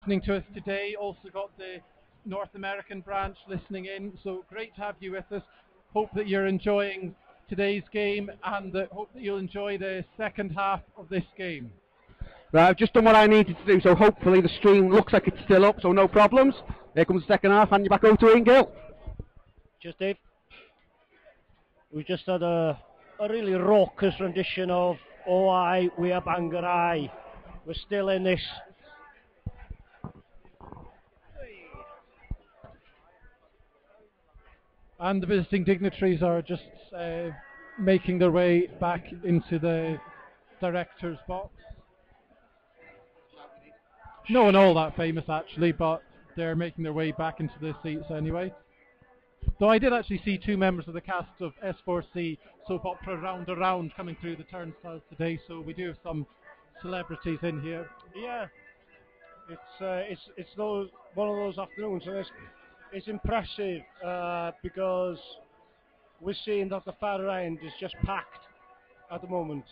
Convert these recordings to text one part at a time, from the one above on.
listening to us today. Also got the North American branch listening in. So great to have you with us. Hope that you're enjoying today's game and hope that you'll enjoy the second half of this game. Right, I've just done what I needed to do, so hopefully the stream looks like it's still up, so no problems. Here comes the second half, hand you back over to Ian Gill. Cheers, Dave. We just had a really raucous rendition of Oh I, We Are Bangor I. We're still in this. And the visiting dignitaries are just making their way back into the director's box. No one all that famous actually, but they're making their way back into their seats anyway. Though I did actually see two members of the cast of S4C soap opera Round Around coming through the turnstiles today, so we do have some celebrities in here. Yeah, it's one of those afternoons, and it's impressive because we're seeing that the far end is just packed at the moment.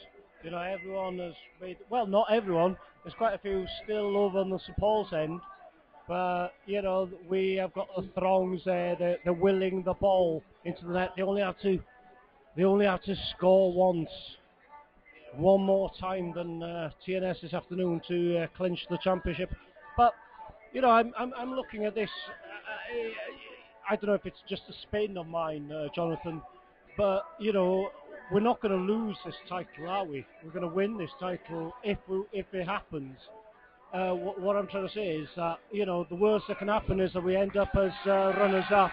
You know, everyone has made, well, not everyone, there's quite a few still over on the St Paul's end, but, you know, we have got the throngs there, they're willing the ball into the net. They only have to score once, one more time than TNS this afternoon to clinch the championship. But, you know, I'm looking at this, I don't know if it's just a spin on mine, Jonathan, but, you know, we're not going to lose this title, are we? We're going to win this title if it happens. What I'm trying to say is that, you know, the worst that can happen is that we end up as runners-up.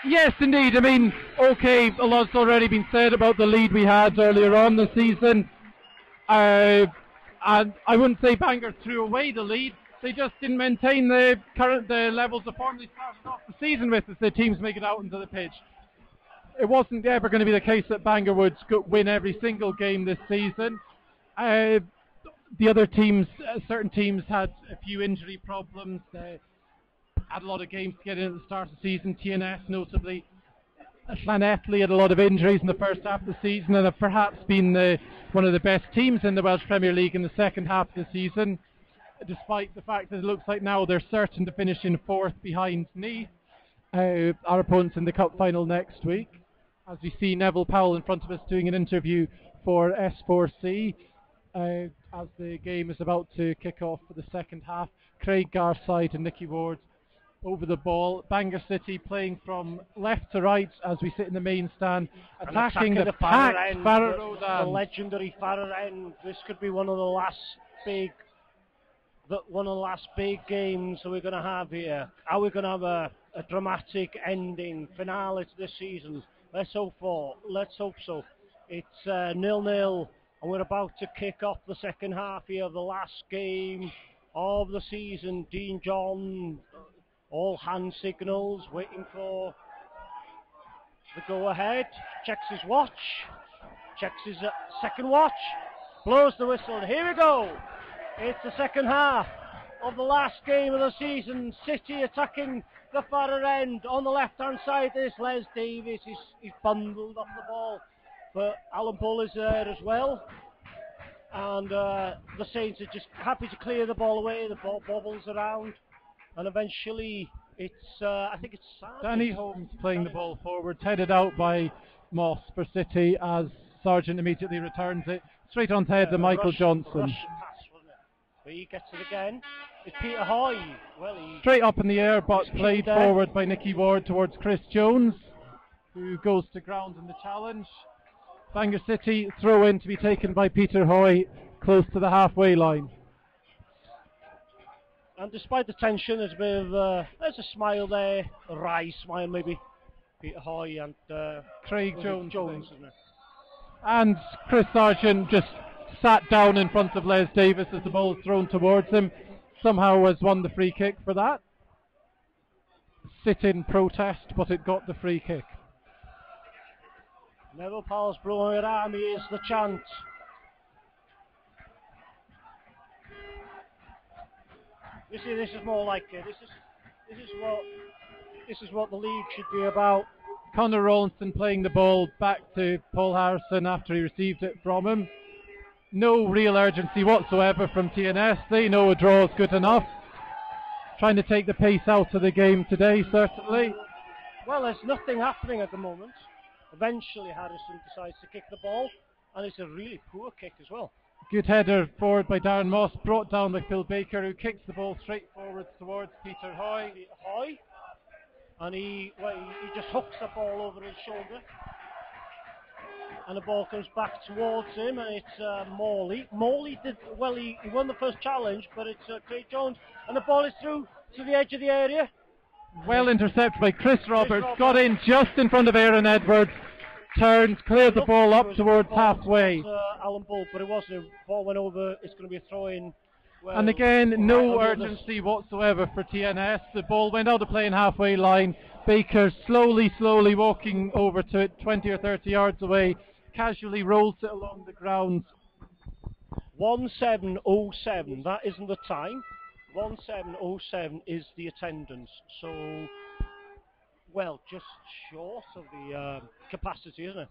Yes, indeed. I mean, okay, a lot's already been said about the lead we had earlier on the season. And I wouldn't say Bangor threw away the lead. They just didn't maintain the levels of form they started off the season with as the teams make it out into the pitch. It wasn't ever going to be the case that Bangor would win every single game this season. The other teams, certain teams had a few injury problems. They had a lot of games to get in at the start of the season. TNS notably. Llanelli had a lot of injuries in the first half of the season and have perhaps been one of the best teams in the Welsh Premier League in the second half of the season, despite the fact that it looks like now they're certain to finish in fourth behind Nice, our opponents in the Cup final next week. As we see Neville Powell in front of us doing an interview for S4C as the game is about to kick off for the second half. Craig Garside and Nicky Ward over the ball. Bangor City playing from left to right as we sit in the main stand, attacking the packed Farrar Rodan. The legendary Farrar end. This could be one of the last big games that we're going to have here. Are we going to have a dramatic ending finale to this season? Let's hope so. It's 0-0, and we're about to kick off the second half here, the last game of the season. Dean John, all hand signals, waiting for the go-ahead. Checks his watch, checks his second watch, blows the whistle, and here we go. It's the second half of the last game of the season. City attacking the far end. On the left-hand side, there's Les Davis. He's bundled off the ball. But Alan Bull is there as well. And the Saints are just happy to clear the ball away. The ball bobbles around. And eventually, it's I think it's Danny Holmes playing the ball forward, headed out by Moss for City as Sargent immediately returns it. Straight on head to Michael Johnson. Russian pass, wasn't it? But he gets it again. It's Peter Hoy. Well, straight up in the air, but played forward by Nicky Ward towards Chris Jones, who goes to ground in the challenge. Bangor City throw in to be taken by Peter Hoy, close to the halfway line. And despite the tension, there's a bit of there's a smile there, a wry smile maybe. Peter Hoy and Craig Jones. And Chris Sargent just sat down in front of Les Davis as the ball is thrown towards him. Somehow has won the free kick for that. Sit-in protest, but it got the free kick. Neville Powell's Brilliant Army is the chant. You see, this is more like this is what the league should be about. Conor Rawlinson playing the ball back to Paul Harrison after he received it from him. No real urgency whatsoever from TNS. They know a draw is good enough. trying to take the pace out of the game today, certainly. Well, there's nothing happening at the moment. Eventually Harrison decides to kick the ball, and it's a really poor kick as well. Good header forward by Darren Moss, brought down by Phil Baker, who kicks the ball straight forwards towards Peter Hoy. And he just hooks the ball over his shoulder. And the ball comes back towards him, and it's Morley. Morley did well, he won the first challenge, but it's Craig Jones, and the ball is through to the edge of the area. Well intercepted by Chris Roberts, got in just in front of Aaron Edwards, turns, clears the ball up towards halfway. Alan Bull, but it wasn't. The ball went over, it's going to be a throw-in. Well, and again, no urgency whatsoever for TNS. The ball went out of play in halfway line. Baker slowly walking over to it, 20 or 30 yards away, casually rolls it along the ground. 17:07, that isn't the time. 17:07 is the attendance. So, well, just short of the capacity, isn't it?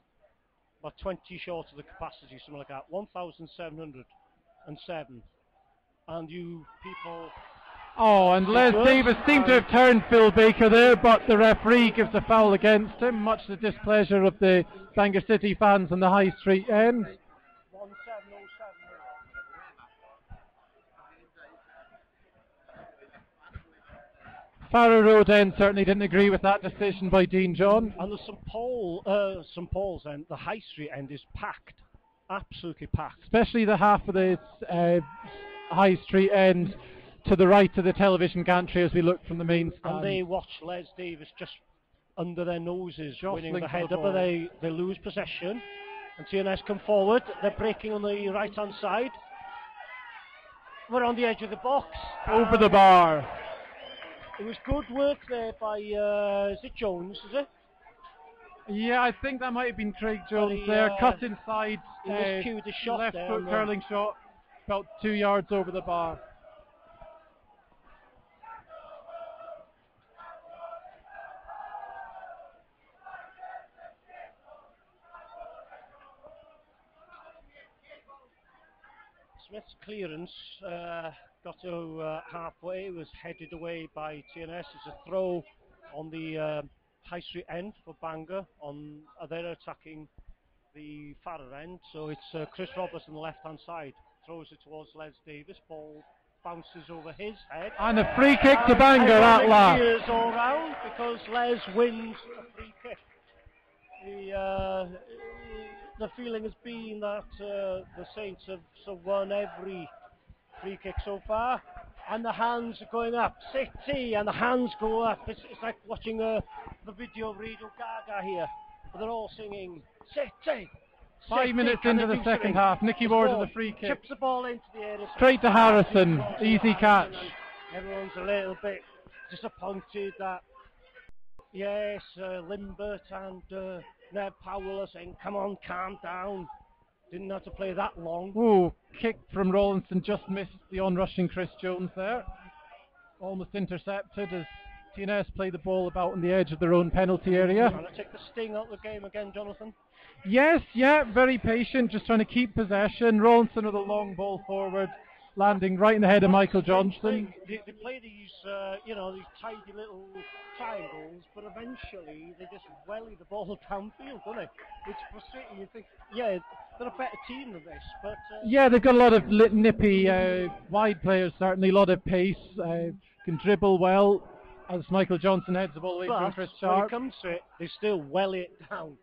About 20 short of the capacity, something like that. 1,707. And you people... Oh, and Les Davis seemed to have turned Phil Baker there, but the referee gives a foul against him, much to the displeasure of the Bangor City fans on the High Street end. 17:07. Farrow Road end certainly didn't agree with that decision by Dean John. And the St Paul's end, the High Street end, is packed, absolutely packed. Especially the half of the High Street end to the right of the television gantry as we look from the main stand. And they watch Les Davis just under their noses, jostling winning the header, ball. but they lose possession. And TNS come forward, they're breaking on the right hand side. We're on the edge of the box. Over the bar. It was good work there by, is it Jones, is it? Yeah, I think that might have been Craig Jones he, there. Cut inside, he miscued his shot left there, foot curling shot, about 2 yards over the bar. Smith's clearance got to halfway, was headed away by TNS. It's a throw on the High Street end for Bangor. They're attacking the Farrer end, so it's Chris Roberts on the left hand side. Throws it towards Les Davis, ball bounces over his head. And a free kick to Bangor at last. Cheers all round because Les wins a free kick. The feeling has been that the Saints have won every free kick so far, and the hands are going up. City, and the hands go up. It's like watching the video of Radio Gaga here, but they're all singing City. 5 minutes into the second half, Nicky Ward with the free kick. Chips the ball into the air. Straight to Harrison, easy catch. Everyone's a little bit disappointed that, yes, Limbert and Ned Powell are saying, come on, calm down. Didn't have to play that long. Ooh, kick from Rawlinson, just missed the on-rushing Chris Jones there. Almost intercepted as TNS play the ball about on the edge of their own penalty area. Trying to take the sting out of the game again, Jonathan. Yes, yeah, very patient, just trying to keep possession. Rawlinson with a long ball forward, landing right in the head of Michael Johnson. They play these, these tidy little triangles, but eventually they just welly the ball downfield, don't they? It's frustrating. You think, yeah, they're a better team than this, but... yeah, they've got a lot of nippy wide players, certainly, a lot of pace, can dribble well, as Michael Johnson heads the ball away from Chris Sharp. When it comes to it, they still welly it down.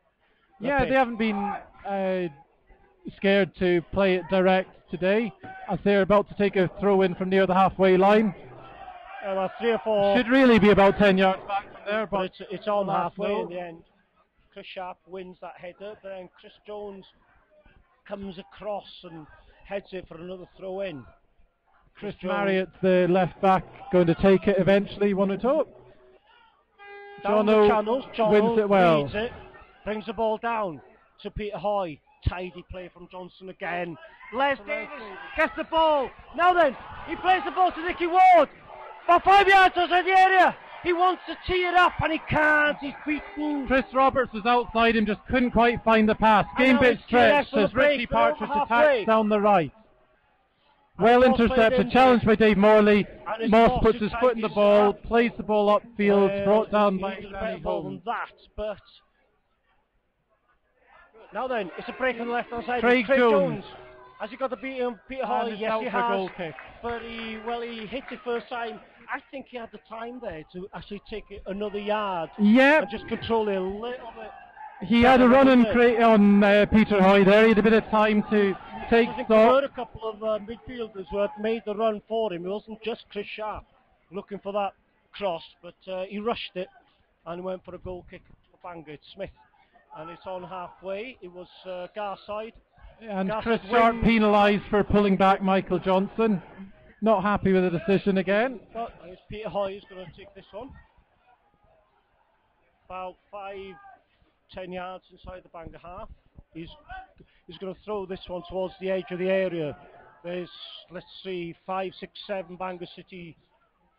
Yeah, they haven't been scared to play it direct today, as they're about to take a throw in from near the halfway line. Well, 3 or 4. Should really be about 10 yards back from there, but it's on halfway in the end. Chris Sharp wins that header, but then Chris Jones comes across and heads it for another throw in. Chris Marriott, the left back, going to take it eventually, one would hope. Down the channels, wins it well. Leads it, brings the ball down to Peter Hoy. Tidy play from Johnson again. Les Davis gets the ball. Now then, he plays the ball to Nicky Ward. About 5 yards outside the area. He wants to tee it up and he can't. He's beaten. Chris Roberts was outside him, just couldn't quite find the pass. Game bit stretched as Richie Partridge attacks down the right. Well intercepted, challenged by Dave Morley. Moss puts his foot in the ball, plays the ball upfield, brought down by Danny Holmes. But now then, it's a break on the left-hand side. Craig Jones. Has he got to beat him? Peter Hoy? Yes, he has. Goal kick. But he hit it first time. I think he had the time there to actually take it another yard. Yeah. And just control it a little bit. He had a run on Peter Hoy there. He had a bit of time to take I think stock. we heard a couple of midfielders who had made the run for him. It wasn't just Chris Sharp looking for that cross, but he rushed it and went for a goal kick for Bangor. It's Smith, and it's on halfway. It was Garside. And Chris Sharp penalised for pulling back Michael Johnson. Not happy with the decision again. But it's Peter Hoy who's going to take this one. About 5-10 yards inside the Bangor half. He's going to throw this one towards the edge of the area. There's, let's see, 5, 6, 7 Bangor City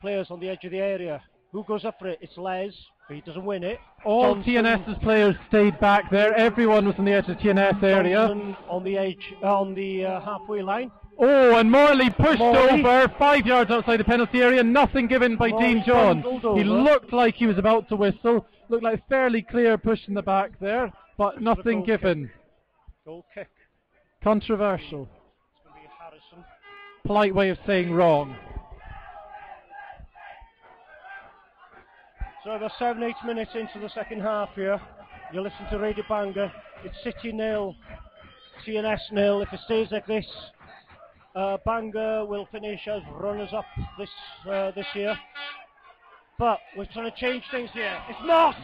players on the edge of the area. Who goes up for it? It's Les, but he doesn't win it. All TNS's players stayed back there. Everyone was on the edge of the TNS area. On the edge, on the halfway line. Oh, and Morley pushed over 5 yards outside the penalty area. Nothing given by Dean John. He looked like he was about to whistle. Looked like fairly clear push in the back there, but nothing given. Goal kick. Controversial. It's going to be Harrison. Polite way of saying wrong. So about 7-8 minutes into the second half here. You listen to Radio Bangor. It's City 0, TNS 0. If it stays like this, Bangor will finish as runners-up this year. But we're trying to change things here. It's Moss!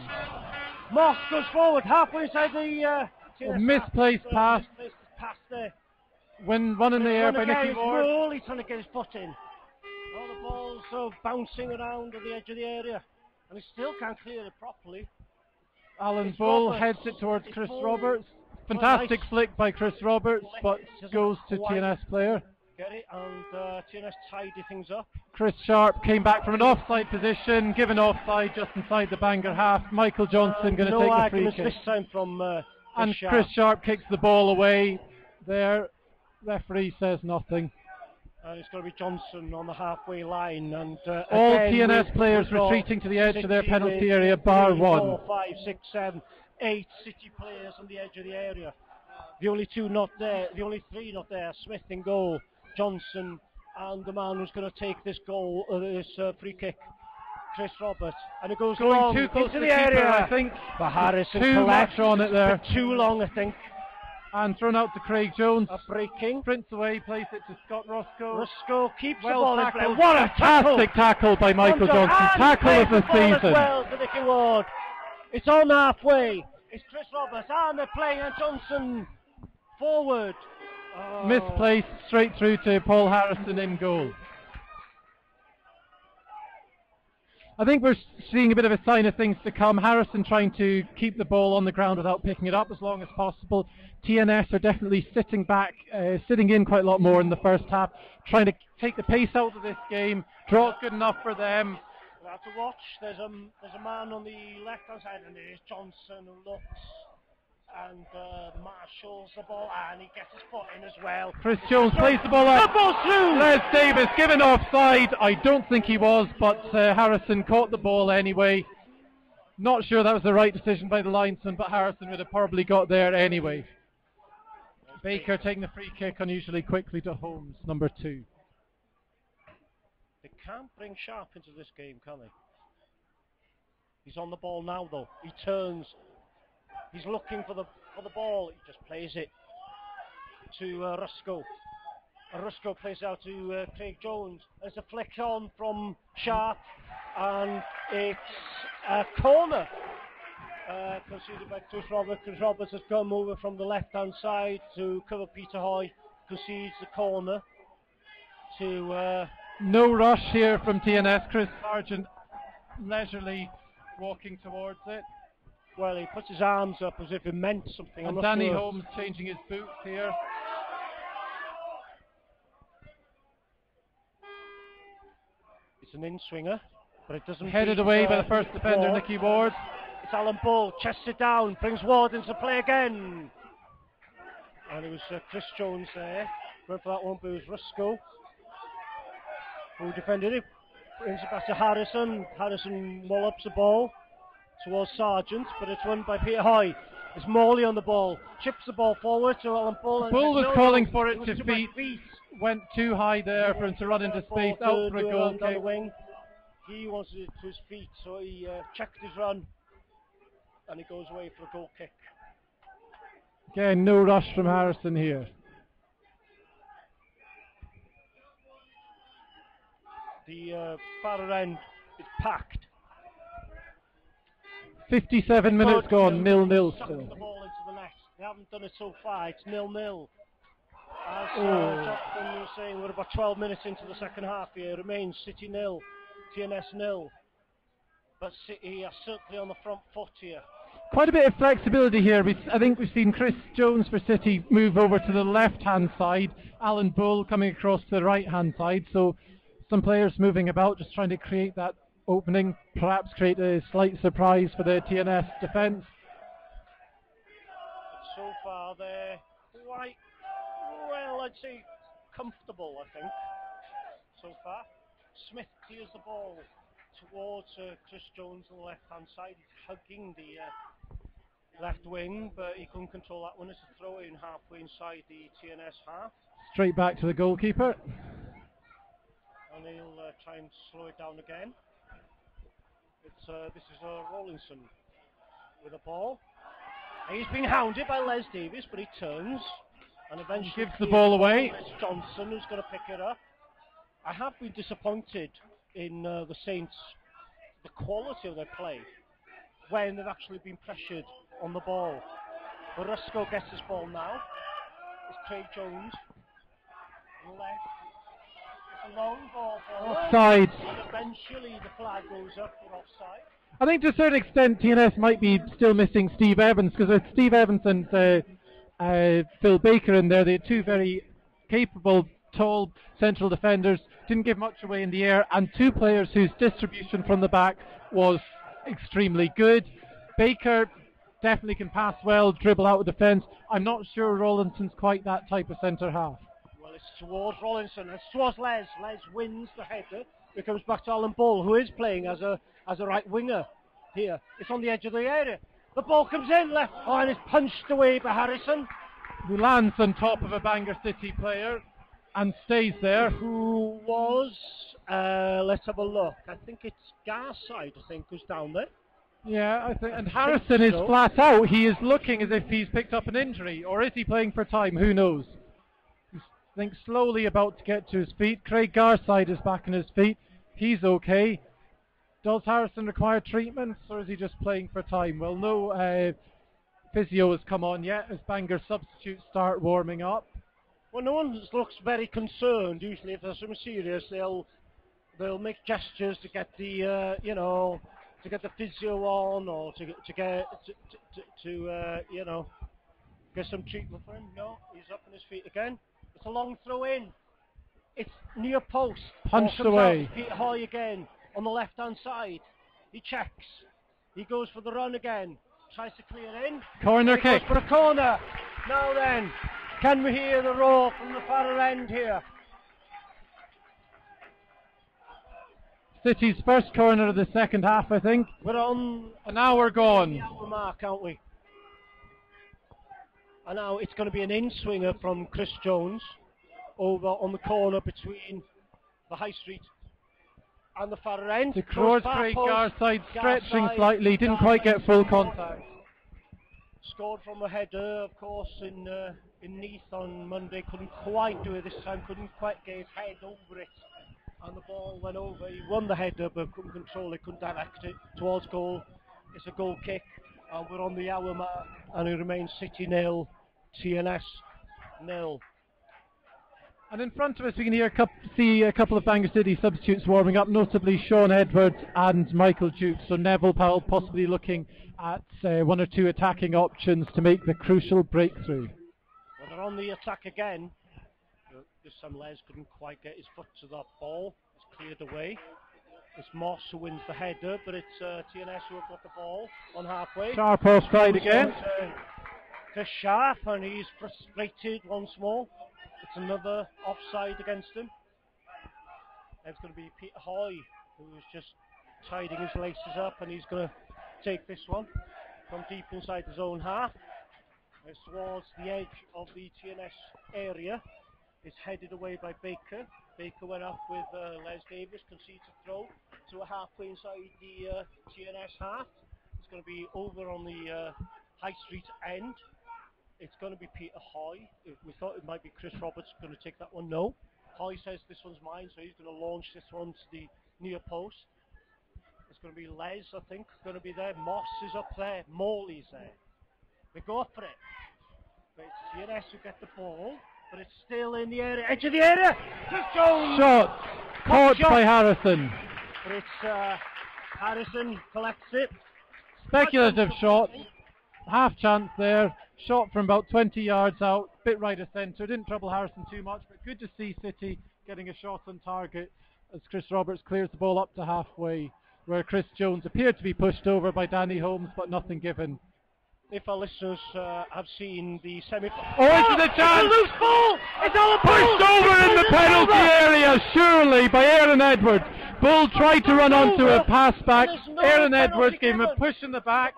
Moss goes forward, halfway inside the TNS misplaced pass. Pass there. When one in the air by Nicky Ward. He's trying to get his foot in. All the balls are bouncing around at the edge of the area. And he still can't clear it properly. Alan Bull heads it towards Chris Roberts. Fantastic flick by Chris Roberts, but goes to TNS player. Get it, and TNS tidy things up. Chris Sharp came back from an offside position, given offside just inside the Bangor half. Michael Johnson going to take the free kick. This time from and Chris Sharp kicks the ball away. There, referee says nothing. And it's going to be Johnson on the halfway line, and all TNS players retreating to the edge of their penalty area, bar 1. 4, 5, 6, 7, 8 City players on the edge of the area. The only 2 not there, the only 3 not there. Smith in goal, Johnson, and the man who's going to take this goal, this free kick, Chris Roberts, and it goes going too close to the area. I think. But Harrison too much on it there. Too long, I think. And thrown out to Craig Jones. A breaking. Sprints away, plays it to Scott Roscoe. Roscoe keeps the ball tackled. in play. What a fantastic tackle by Michael Johnson. Tackle of the season. Well to Nicky Ward. It's on halfway. It's Chris Roberts, and they're playing, and Johnson forward. Misplaced, straight through to Paul Harrison in goal. I think we're seeing a bit of a sign of things to come. Harrison trying to keep the ball on the ground without picking it up as long as possible. TNS are definitely sitting back, sitting in quite a lot more in the first half, trying to take the pace out of this game. Draw's good enough for them. We'll have to watch. There's a man on the left-hand side, and there's Johnson who looks and marshals the ball, and he gets his foot in as well. Chris Jones plays the ball up. The ball's through! Les Davis given offside. I don't think he was, but Harrison caught the ball anyway. Not sure that was the right decision by the linesman, but Harrison would have probably got there anyway. Baker taking the free kick unusually quickly to Holmes, number 2. They can't bring Sharp into this game, can they? He's on the ball now, though. He turns. He's looking for the ball. He just plays it to Ruscoe. And Ruscoe plays out to Craig Jones. There's a flick on from Sharp, and it's a corner conceded by Chris Roberts. Chris Roberts has come over from the left-hand side to cover Peter Hoy. Concedes the corner to... no rush here from TNS. Chris Sargent leisurely walking towards it. Well, he puts his arms up as if it meant something. And Danny Holmes changing his boots here. It's an in-swinger, but it doesn't... Headed away by the first defender, Nicky Ward. It's Alan Bull, chests it down, brings Ward into play again. And it was Chris Jones there. Going for that one, but it was Ruscoe. who defended it. Brings it back to Harrison. Harrison wallops the ball towards Sargent, but it's won by Peter Hoy. It's Morley on the ball, chips the ball forward to Alan Bull. Bull was calling for it to feet. Went too high there for him to run into space, out for a goal kick. The wing. He wanted it to his feet, so he checked his run, and he goes away for a goal kick. Again, no rush from Harrison here. The far end is packed. 57 minutes gone, 0-0 still. The ball into the net. They haven't done it so far. It's 0-0. As Jonathan was saying, we're about 12 minutes into the second half here. It remains City 0, TNS 0. But City are certainly on the front foot here. Quite a bit of flexibility here. I think we've seen Chris Jones for City move over to the left-hand side. Alan Bull coming across to the right-hand side. So some players moving about, just trying to create that opening, perhaps create a slight surprise for the TNS defence. So far they're quite, well, I'd say comfortable, I think, so far. Smith clears the ball towards Chris Jones on the left-hand side. He's hugging the left wing, but he couldn't control that one. It's a throw-in halfway inside the TNS half. Straight back to the goalkeeper. And he'll try and slow it down again. This is Rawlinson with the ball. He's being hounded by Les Davies, but he turns and eventually gives the ball away. It's Johnson who's going to pick it up. I have been disappointed in the Saints, the quality of their play when they've actually been pressured on the ball. Barusco gets his ball now. It's Craig Jones left. It's a long ball for offside. And eventually the flag goes up for offside. I think to a certain extent TNS might be still missing Steve Evans, because with Steve Evans and Phil Baker in there, they're two very capable, tall central defenders, didn't give much away in the air, and two players whose distribution from the back was extremely good. Baker definitely can pass well, dribble out of defence. I'm not sure Rawlinson's quite that type of centre half. Well, it's towards Rawlinson, it's towards Les. Les wins the header. It comes back to Alan Bull, who is playing as a right winger here. It's on the edge of the area. The ball comes in left, and it's punched away by Harrison, who lands on top of a Bangor City player and stays there. Who was, let's have a look. I think it's Garside, who's down there. Yeah, I think, and Harrison is flat out. He is looking as if he's picked up an injury, or is he playing for time? Who knows? He's, I think, slowly about to get to his feet. Craig Garside is back on his feet. He's okay. Does Harrison require treatments, or is he just playing for time? Well, no physio has come on yet as Bangor substitutes start warming up. Well, no one looks very concerned. Usually, if there's something serious, they'll make gestures to get the to get the physio on, or to get some treatment for him. No, he's up on his feet again. It's a long throw in. It's near post. Punched away. Peter Hoy again on the left-hand side. He checks. He goes for the run again. Tries to clear in. Corner kick. Goes for a corner. Now then, can we hear the roar from the far end here? City's first corner of the second half, I think. We're on an hour gone. The hour mark, aren't we? And now it's going to be an in-swinger from Chris Jones over on the corner between the High Street and the far end. The Craig Garside stretching slightly, didn't quite get full contact. Scored from a header, of course, in Neath on Monday. Couldn't quite do it this time, couldn't quite get his head over it. And the ball went over. He won the header, but couldn't control it, couldn't direct it towards goal. It's a goal kick, and we're on the hour mark, and it remains City 0, TNS 0. And in front of us we can see a couple of Bangor City substitutes warming up, notably Sean Edwards and Michael Duke. So Neville Powell possibly looking at one or two attacking options to make the crucial breakthrough. Well, they're on the attack again. This time Les couldn't quite get his foot to that ball. It's cleared away. It's Moss who wins the header, but it's TNS who have got the ball on halfway. Sharp offside again. Chris Sharp, and he's frustrated once more. It's another offside against him. It's going to be Peter Hoy, who's just tidying his laces up, and he's going to take this one from deep inside his own half. It's towards the edge of the TNS area. It's headed away by Baker. Baker went up with Les Davis, conceded a throw to a halfway inside the TNS half. It's going to be over on the High Street end. It's going to be Peter Hoy. We thought it might be Chris Roberts going to take that one. No. Hoy says this one's mine, so he's going to launch this one to the near post. It's going to be Les, I think, going to be there. Moss is up there. Morley's there. We go up for it. But it's TNS who get the ball, but it's still in the area, edge of the area. Chris Jones. Shot caught by Harrison. But it's Harrison collects it. Speculative shot. Half chance there. Shot from about 20 yards out. Bit right of centre. Didn't trouble Harrison too much, but good to see City getting a shot on target as Chris Roberts clears the ball up to halfway, where Chris Jones appeared to be pushed over by Danny Holmes, but nothing given. If our listeners have seen the semi-final... Oh, it's a chance! It's a loose ball! It's all a Pushed over in the penalty area, surely, by Aaron Edwards. Bull tried to run onto a pass back. Aaron Edwards gave him a push in the back.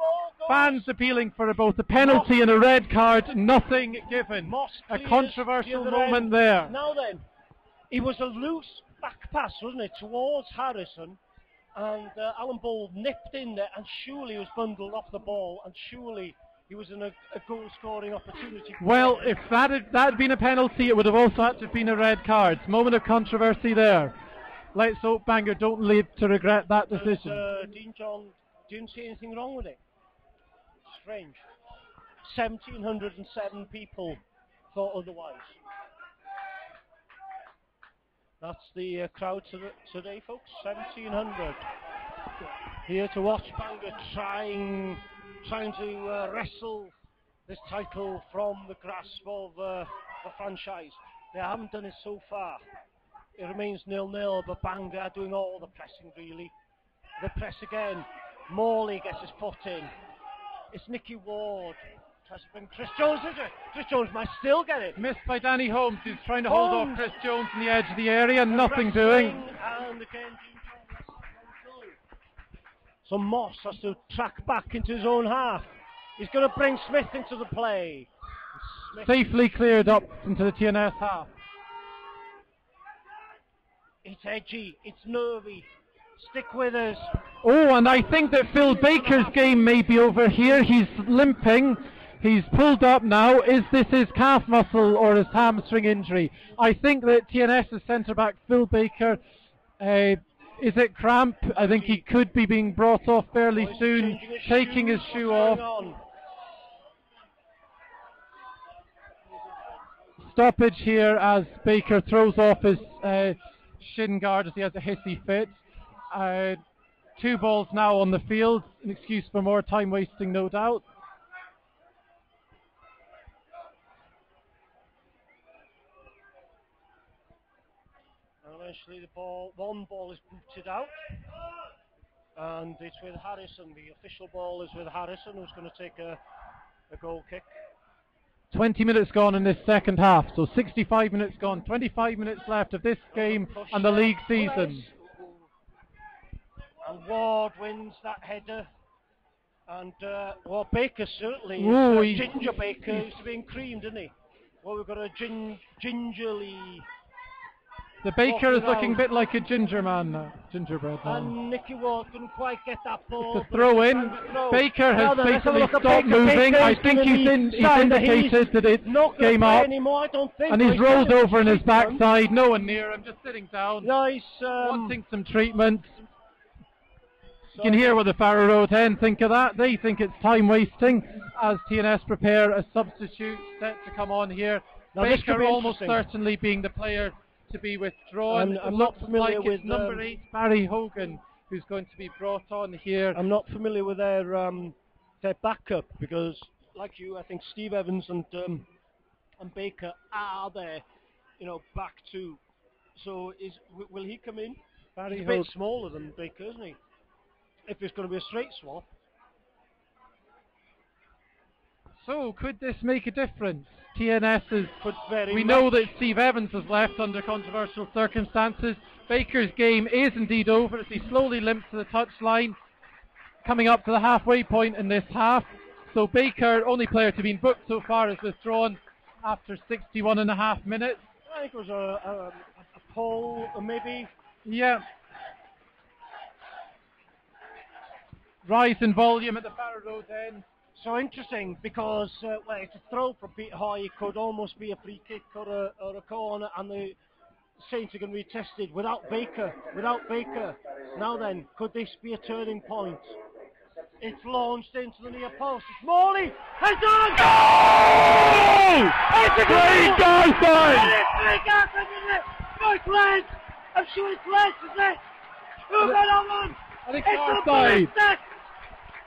Fans appealing for both a penalty and a red card. Nothing given. A controversial moment there. Now then, it was a loose back pass, wasn't it, towards Harrison. And Alan Bull nipped in there, and surely he was bundled off the ball, and surely he was in a goal-scoring opportunity. Well, if that had been a penalty, it would have also had to have been a red card. Moment of controversy there. Let's hope Bangor don't live to regret that decision. Dean John didn't see anything wrong with it. Strange. 1,707 people thought otherwise. That's the crowd today, folks. 1,700 here to watch Bangor trying to wrestle this title from the grasp of the franchise. They haven't done it so far. It remains 0-0, but Bangor are doing all the pressing, really. They press again. Morley gets his foot in. It's Nicky Ward. Tries to bring Chris Jones into it. Chris Jones might still get it. Missed by Danny Holmes, who's trying to hold off Chris Jones on the edge of the area. Nothing doing. And again, so Moss has to track back into his own half. He's going to bring Smith into the play. Safely cleared up into the TNS half. It's edgy, it's nervy. Stick with us. Oh, and I think that Phil Baker's game may be over here. He's limping. He's pulled up now. Is this his calf muscle or his hamstring injury? I think that TNS's centre-back, Phil Baker, is it cramp? I think he could be being brought off fairly soon, taking his shoe off. Stoppage here as Baker throws off his shin guard as he has a hissy fit. 2 balls now on the field, an excuse for more time wasting, no doubt. And eventually one ball is booted out, and it's with Harrison. The official ball is with Harrison, who's going to take a goal kick. 20 minutes gone in this second half, so 65 minutes gone, 25 minutes left of this game and the league season. And Ward wins that header, and well, Baker certainly Ooh, is, Ginger Baker used to being creamed, didn't he? Well, we've got a gingerly... The Baker is looking a bit like a gingerbread man. And Nicky Ward couldn't quite get that ball. It's a throw in. Baker has basically stopped moving. I think he's indicated that it's game up. Anymore, I don't think. And he's rolled over in his backside. No one near him, just sitting down. Nice. Wanting some treatment. You can hear what the Farrow Road Hen think of that. They think it's time wasting as TNS prepare a substitute set to come on here. Now Baker almost certainly being the player to be withdrawn. I'm not familiar with number 8 Barry Hogan who's going to be brought on here. I'm not familiar with their backup because, like you, I think Steve Evans and Baker are there, back two. So will he come in? He's a bit smaller than Baker, isn't he? If it's going to be a straight swap. So could this make a difference? TNS is... We know that Steve Evans has left under controversial circumstances. Baker's game is indeed over as he slowly limps to the touchline, coming up to the halfway point in this half. So Baker, only player to be booked so far, is withdrawn after 61.5 minutes. I think it was a poll, maybe. Yeah. Rise in volume at the Barrow Road end. So interesting because well, it's a throw from Peter Hoy. It could almost be a free kick or a corner, and the Saints are going to be tested without Baker. Now then, could this be a turning point? It's launched into the near post. It's Morley. It's on! Goal! It's a Craig Garside! It's Craig Garside, isn't it? No, it's Lance. I'm sure it's Lance, isn't it? Who got on one? I think It's the Garside. ball.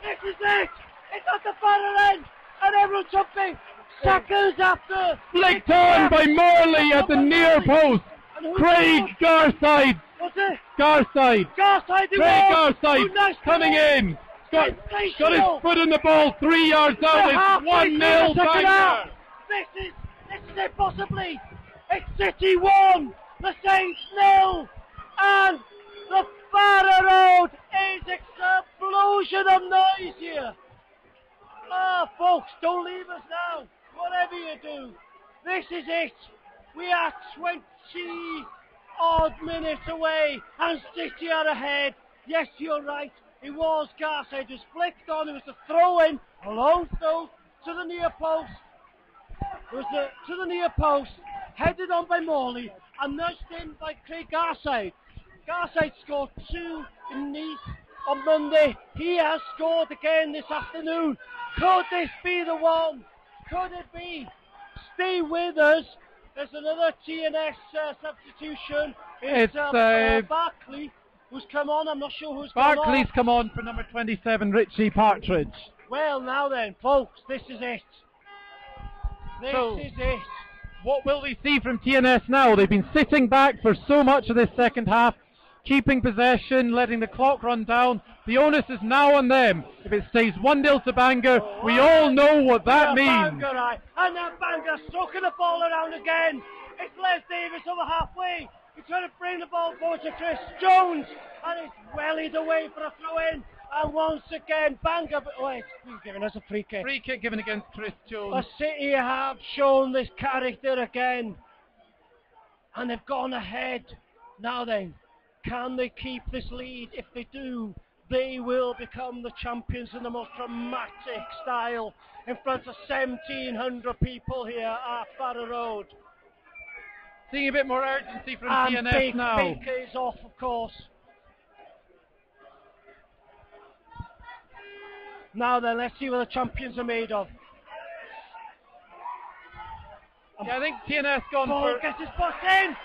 This is it. It's at the far end, and everyone's jumping. Seconds after. Flicked on by Morley at the near post. Craig Garside. What's it? Garside. Garside. Craig Garside coming in. Got his foot in the ball 3 yards out. It's 1-0 Bangor. This is it possibly. It's City 1, the Saints 0, and the Barrow Road is explosion of noise here. Ah, folks, don't leave us now. Whatever you do, this is it. We are 20 odd minutes away, and City are ahead. Yes, you're right. It was Garside who flicked on. It was a throw-in, a long throw to the near post. It was to the near post, headed on by Morley and nudged in by Craig Garside. Garside scored 2 in Nice on Monday. He has scored again this afternoon. Could this be the one? Could it be? Stay with us. There's another TNS substitution. It's Barkley who's come on. I'm not sure who's come on. Barkley's come on for number 27, Richie Partridge. Well, now then, folks, this is it. This is it. What will we see from TNS now? They've been sitting back for so much of this second half, keeping possession, letting the clock run down. The onus is now on them. If it stays 1-0 to Bangor, we all know what that means. Bangor, and now Bangor stroking the ball around again. It's Les Davis over halfway. He's trying to bring the ball forward to Chris Jones, and it's wellied away for a throw-in. And once again, Bangor, he's giving us a free kick. Free kick given against Chris Jones. The City have shown this character again, and they've gone ahead. Now then, can they keep this lead? If they do, they will become the champions in the most dramatic style in front of 1,700 people here at Barrow Road. Seeing a bit more urgency from and TNS now. Baker is off, of course. Now then, let's see what the champions are made of. Yeah, I think TNS gone Ball for... gets his box in.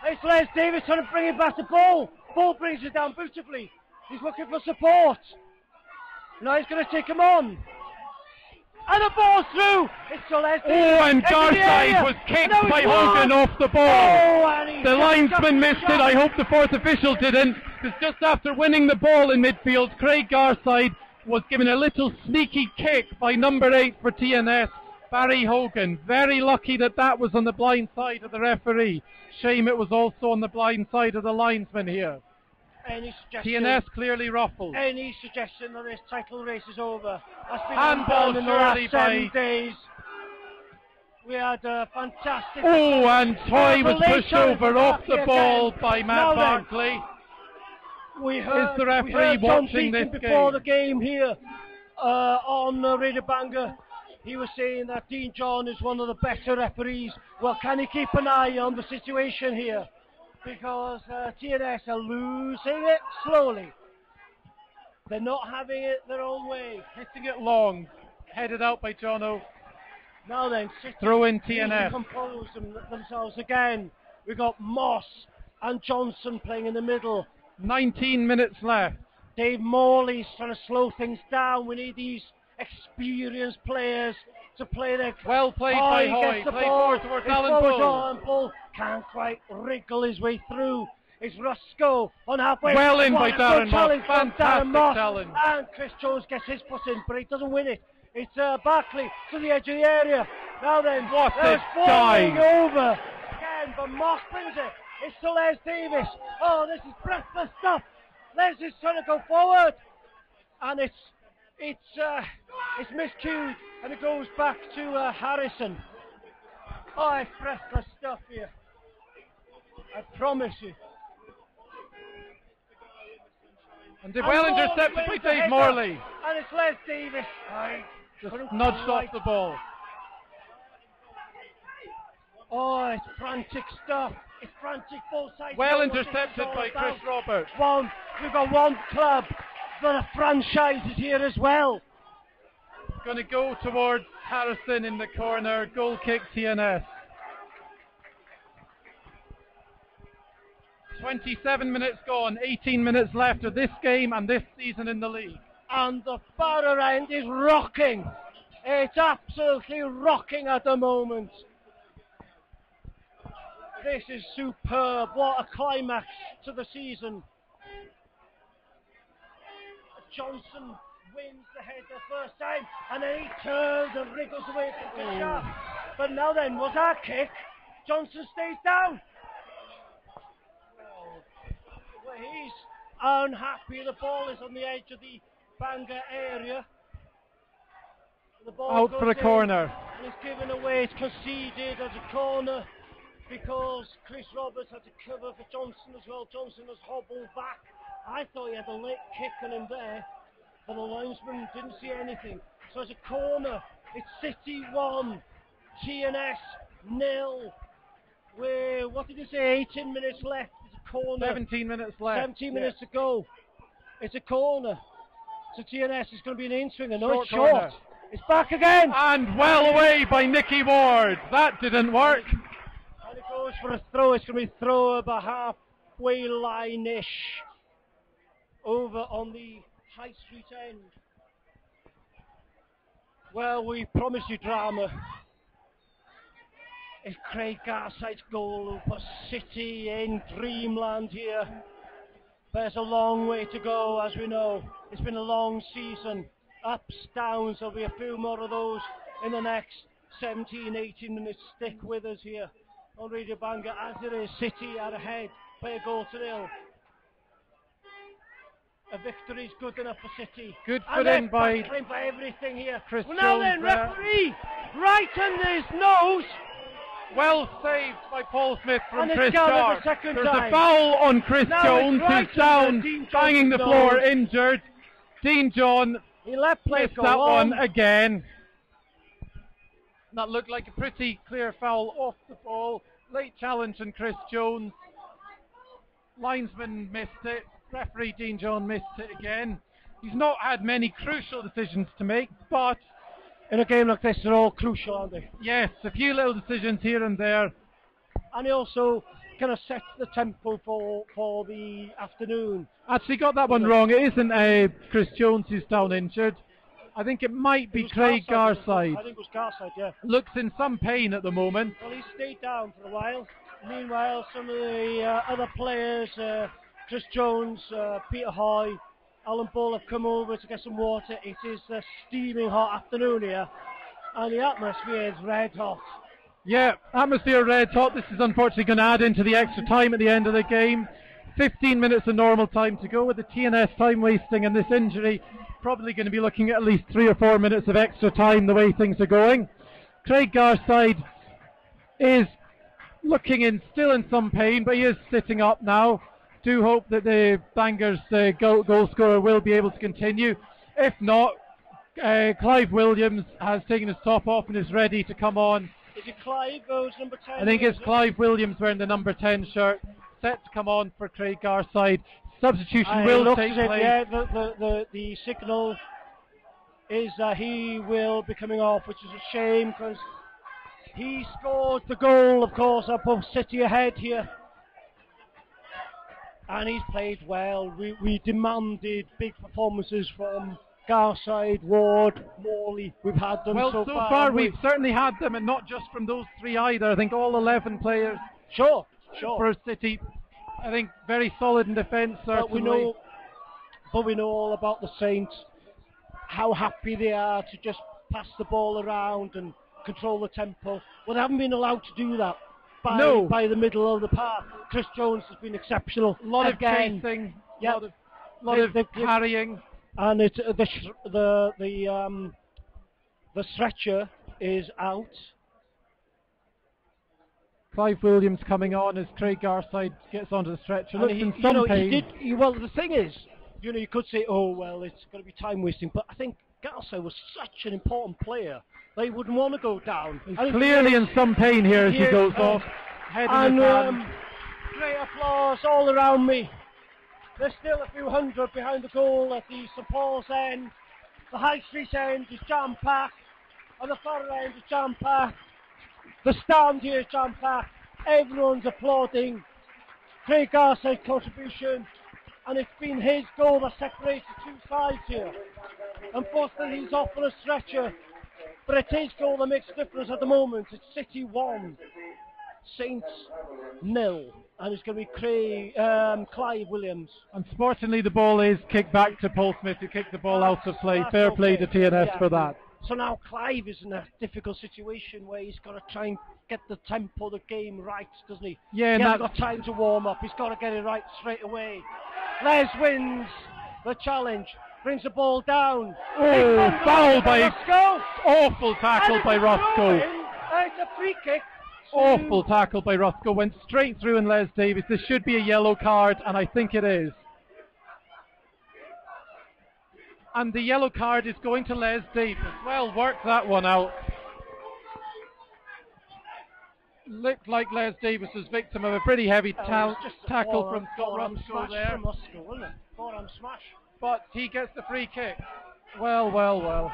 It's Les Davis trying to bring it back to Ball. Ball brings it down beautifully. He's looking for support. Now he's going to take him on. And the ball's through. It's to Les Davis. Oh, and Garside was kicked by Hogan off the ball. Oh, the linesman missed it. I hope the fourth official didn't, because just after winning the ball in midfield, Craig Garside was given a little sneaky kick by number 8 for TNS, Barry Hogan. Very lucky that that was on the blind side of the referee. Shame it was also on the blind side of the linesman here. Any suggestion? TNS clearly ruffled. Any suggestion that this title race is over? That's been Handball in the last surely 7 days. We had a fantastic... Oh, and Toy was pushed over off the ball again by Matt Barkley. We heard, is the referee we heard John watching Deacon this before game? the game here on Radio Bangor. He was saying that Dean John is one of the better referees. Well, can he keep an eye on the situation here? Because TNS are losing it slowly. They're not having it their own way. Hitting it long, headed out by Jono. Now then, City throw in TNS. compose themselves again. We've got Moss and Johnson playing in the middle. 19 minutes left. Dave Morley's trying to slow things down. We need these experienced players to play their... Well played by Hoy. Play forward towards Alan Bull. Bull can't quite wriggle his way through. It's Rusco on halfway. Well in by Darren Moss. Fantastic Fantastic Moss. challenge. And Chris Jones gets his foot in, but he doesn't win it. It's Barkley to the edge of the area. Now then, what there's a falling dive. over again, but Moss brings it. It's to Les Davis. Oh, this is breathless stuff. Les is trying to go forward, and it's miscued, and it goes back to Harrison. Oh, it's breathless stuff here. I promise you. And well intercepted by Dave Morley. And it's Les Davis. Just nudged off the ball. Oh, it's frantic stuff. It's frantic both sides. Well intercepted by Chris Roberts. We've got one club, but a franchise is here as well. Going to go towards Harrison in the corner. Goal kick TNS. 27 minutes gone, 18 minutes left of this game and this season in the league. And the far end is rocking. It's absolutely rocking at the moment. This is superb. What a climax to the season. Johnson wins the header first time, and then he turns and wriggles away from Fisher. But now then, was that kick? Johnson stays down. Well, he's unhappy. The ball is on the edge of the Bangor area. The ball out goes for a in, corner. and it's given away. It's conceded as a corner because Chris Roberts had to cover for Johnson as well. Johnson has hobbled back. I thought he had a late kick on him there, but the linesman didn't see anything. So it's a corner. It's City 1, TNS 0. What did you say? 18 minutes left. It's a corner. 17 minutes left. 17 minutes to go. It's a corner. So TNS is going to be an in-swinger. No, Short it's short. corner. It's back again. And well away by Nicky Ward. That didn't work. And it goes for a throw. It's going to be a throw about halfway line-ish. Over on the High Street end. Well, we promised you drama. It's Craig Garside's goal for City in dreamland here. There's a long way to go, as we know. It's been a long season. Ups, downs, there'll be a few more of those in the next 17, 18 minutes. Stick with us here on Radio Bangor. As it is, City are ahead by a goal to 0. A victory is good enough for City. Good foot in by everything here. Chris Now Jones then, there. referee, right on his nose. Well saved by Paul Smith from And it's Chris gone Jones. the second There's time. a foul on Chris Now Jones, it's right who's down, Dean banging the Johnson's floor, nose. injured. Dean John He let play missed go that on. one again. That looked like a pretty clear foul off the ball. Late challenge on Chris Jones. Linesman missed it. Referee Dean John missed it again. He's not had many crucial decisions to make, but In a game like this, they're all crucial, aren't they? yes, a few little decisions here and there. And he also kind of sets the tempo for the afternoon. Actually got that one wrong. It isn't Chris Jones who's down injured. I think it might be Craig Garside. I think it was Garside, yeah. Looks in some pain at the moment. Well, he stayed down for a while. Meanwhile, some of the other players, Chris Jones, Peter Hoy, Alan Bull have come over to get some water. It is a steaming hot afternoon here, and the atmosphere is red hot. Yeah, atmosphere red hot. This is unfortunately going to add into the extra time at the end of the game. 15 minutes of normal time to go with the TNS time wasting and this injury. Probably going to be looking at least 3 or 4 minutes of extra time the way things are going. Craig Garside is looking still in some pain, but he is sitting up now. Do hope that the Bangor's goal scorer will be able to continue. If not, Clive Williams has taken his top off and is ready to come on. Is it Clive who's number 10? I think it's Clive Williams wearing the number 10 shirt, set to come on for Craig Garside. Substitution will take place. Yeah, the signal is that he will be coming off, which is a shame because he scored the goal, of course, up of City ahead here. And he's played well. We demanded big performances from Garside, Ward, Morley. We've had them well, so far we've certainly had them, and not just from those three either. I think all 11 players Sure. for City, I think very solid in defence, certainly. But we know all about the Saints, how happy they are to just pass the ball around and control the tempo. Well, they haven't been allowed to do that. by the middle of the park. Chris Jones has been exceptional. A lot again. of chasing, Yep. lot of carrying. And it's the stretcher is out. Clive Williams coming on as Craig Garside gets onto the stretcher. Looks in some pain. Well, the thing is, you could say, oh, well, it's going to be time wasting, but I think Garside was such an important player. They wouldn't want to go down. He's clearly in some pain here as he goes off. Head in his hand. Great applause all around me. There's still a few hundred behind the goal at the St Paul's end. The High Street end is jam-packed, and the far end is jam-packed. The stand here is jam-packed. Everyone's applauding Craig Garside's contribution, and it's been his goal that separates the two sides here. Unfortunately, he's off on a stretcher, but it's his goal that makes a difference at the moment. It's City 1, Saints 0, and it's going to be Clive Williams. Unfortunately, the ball is kicked back to Paul Smith, who kicked the ball out of play. Fair play to TNS for that. So now Clive is in a difficult situation where he's got to try and get the tempo of the game right, doesn't he? Yeah, he hasn't got time to warm up. He's got to get it right straight away. Les wins the challenge, brings the ball down. Oh, foul by Roscoe. Awful tackle by Roscoe. It's a free kick. Awful tackle by Roscoe. Went straight through in Les Davis. This should be a yellow card, and I think it is. And the yellow card is going to Les Davis. Well, worked that one out. Looked like Les Davis was victim of a pretty heavy tackle from Scott Roscoe there. Forearm smash. But he gets the free kick. Well.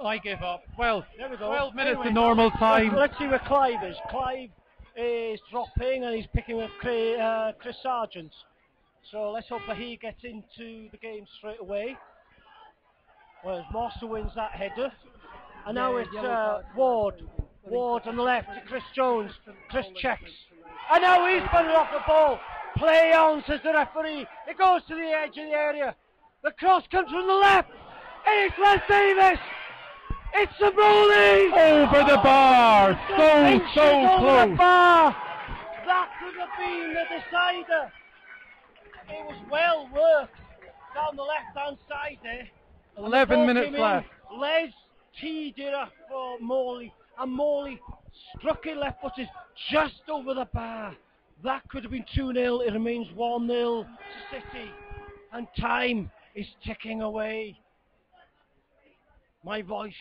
I give up. Well, there we go. 12 minutes to normal time. Let's see where Clive is. Clive is dropping and he's picking up Chris Sargent. So let's hope that he gets into the game straight away. Well, Morse wins that header. And now it's Ward. Ward on the left to Chris Jones. Chris checks. And now he's putting off the ball. Play on, says the referee. It goes to the edge of the area. The cross comes from the left. And it's Les Davis. It's a bowling. Over the bar. So close. The bar. That could have been the decider. It was well worked down the left-hand side there. 11 minutes left. Les teed it up for Morley, and Morley struck it left-footed just over the bar. That could have been 2-0. It remains 1-0 to City, and time is ticking away. My voice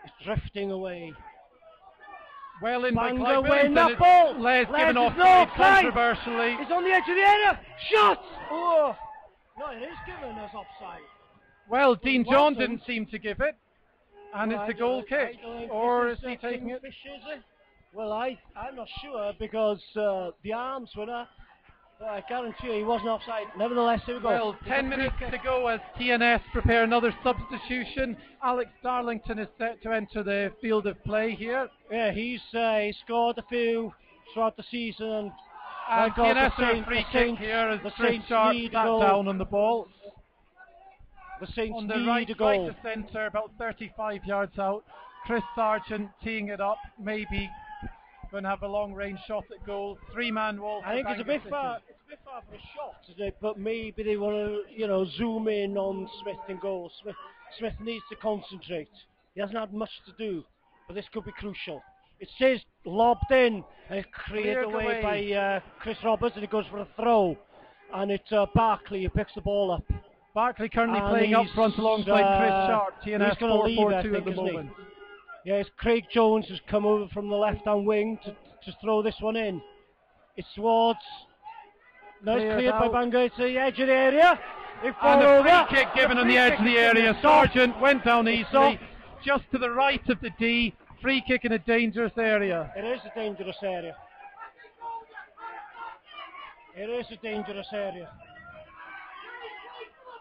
is drifting away. Well in by Bangor Clive win Williams, that ball. Les given off controversially. He's on the edge of the area. Shot! Oh. No, it is given as offside. Well, Dean John didn't seem to give it, and it's a goal kick. Or is he taking it? Well, I'm not sure because the arms were up. But I guarantee you he wasn't offside. Nevertheless, here we go. Well, 10 minutes to go as TNS prepare another substitution. Alex Darlington is set to enter the field of play here. Yeah, he scored a few throughout the season. And TNS are a free kick here as Chris Sharp sat down on the ball. The Saints on the right to centre, about 35 yards out. Chris Sargent teeing it up, maybe going to have a long-range shot at goal. Three-man wall. I think it's a bit far. It's a bit far for a shot, isn't it? But maybe they want to, zoom in on Smith in goal. Smith needs to concentrate. He hasn't had much to do, but this could be crucial. It says lobbed in and it's cleared away by Chris Roberts, and it goes for a throw. And it's Barkley who picks the ball up. Barkley currently playing up front alongside Chris Sharp. TNS 4-4-2 at the moment. Yeah, it's Craig Jones who's come over from the left-hand wing to throw this one in. It's towards... No, it's cleared by Bangor to the edge of the area. And a free kick given on the edge of the area. Sargent went down easily, just to the right of the D. Free kick in a dangerous area. It is a dangerous area. It is a dangerous area.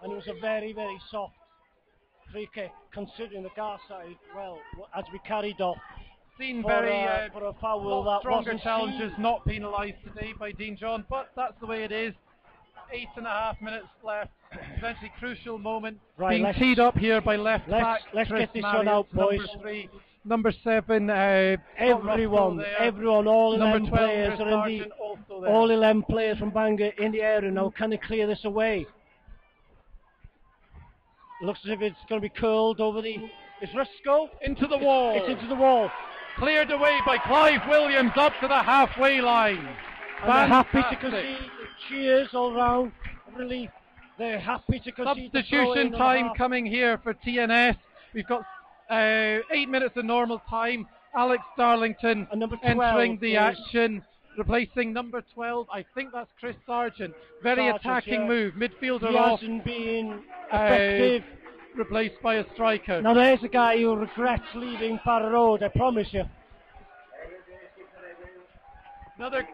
And it was a very, very soft free kick, considering the Garside, well, as we carried off. Seen for a foul that stronger challenges not penalised today by Dean John, but that's the way it is. 8.5 minutes left. Eventually crucial moment being teed up here by left back. Let's Chris get this Marriott, one out, boys. Number 3. Number 7, everyone, all number 11 12, players Chris are in the, Sargent, also there. all 11 players from Bangor in the area now. Can they clear this away? Looks as if it's going to be curled over the, is Rusco? Into the wall. It's into the wall. Cleared away by Clive Williams up to the halfway line. And they're happy to concede. Cheers all round. Really, they're happy to concede. Substitution time coming here for TNS. We've got 8 minutes of normal time. Alex Darlington entering the action, replacing number 12. I think that's Chris Sargent. Very attacking move. Midfielder off. Hasn't been effective. Replaced by a striker. Now there's a guy who regrets leaving Para Road, I promise you. Another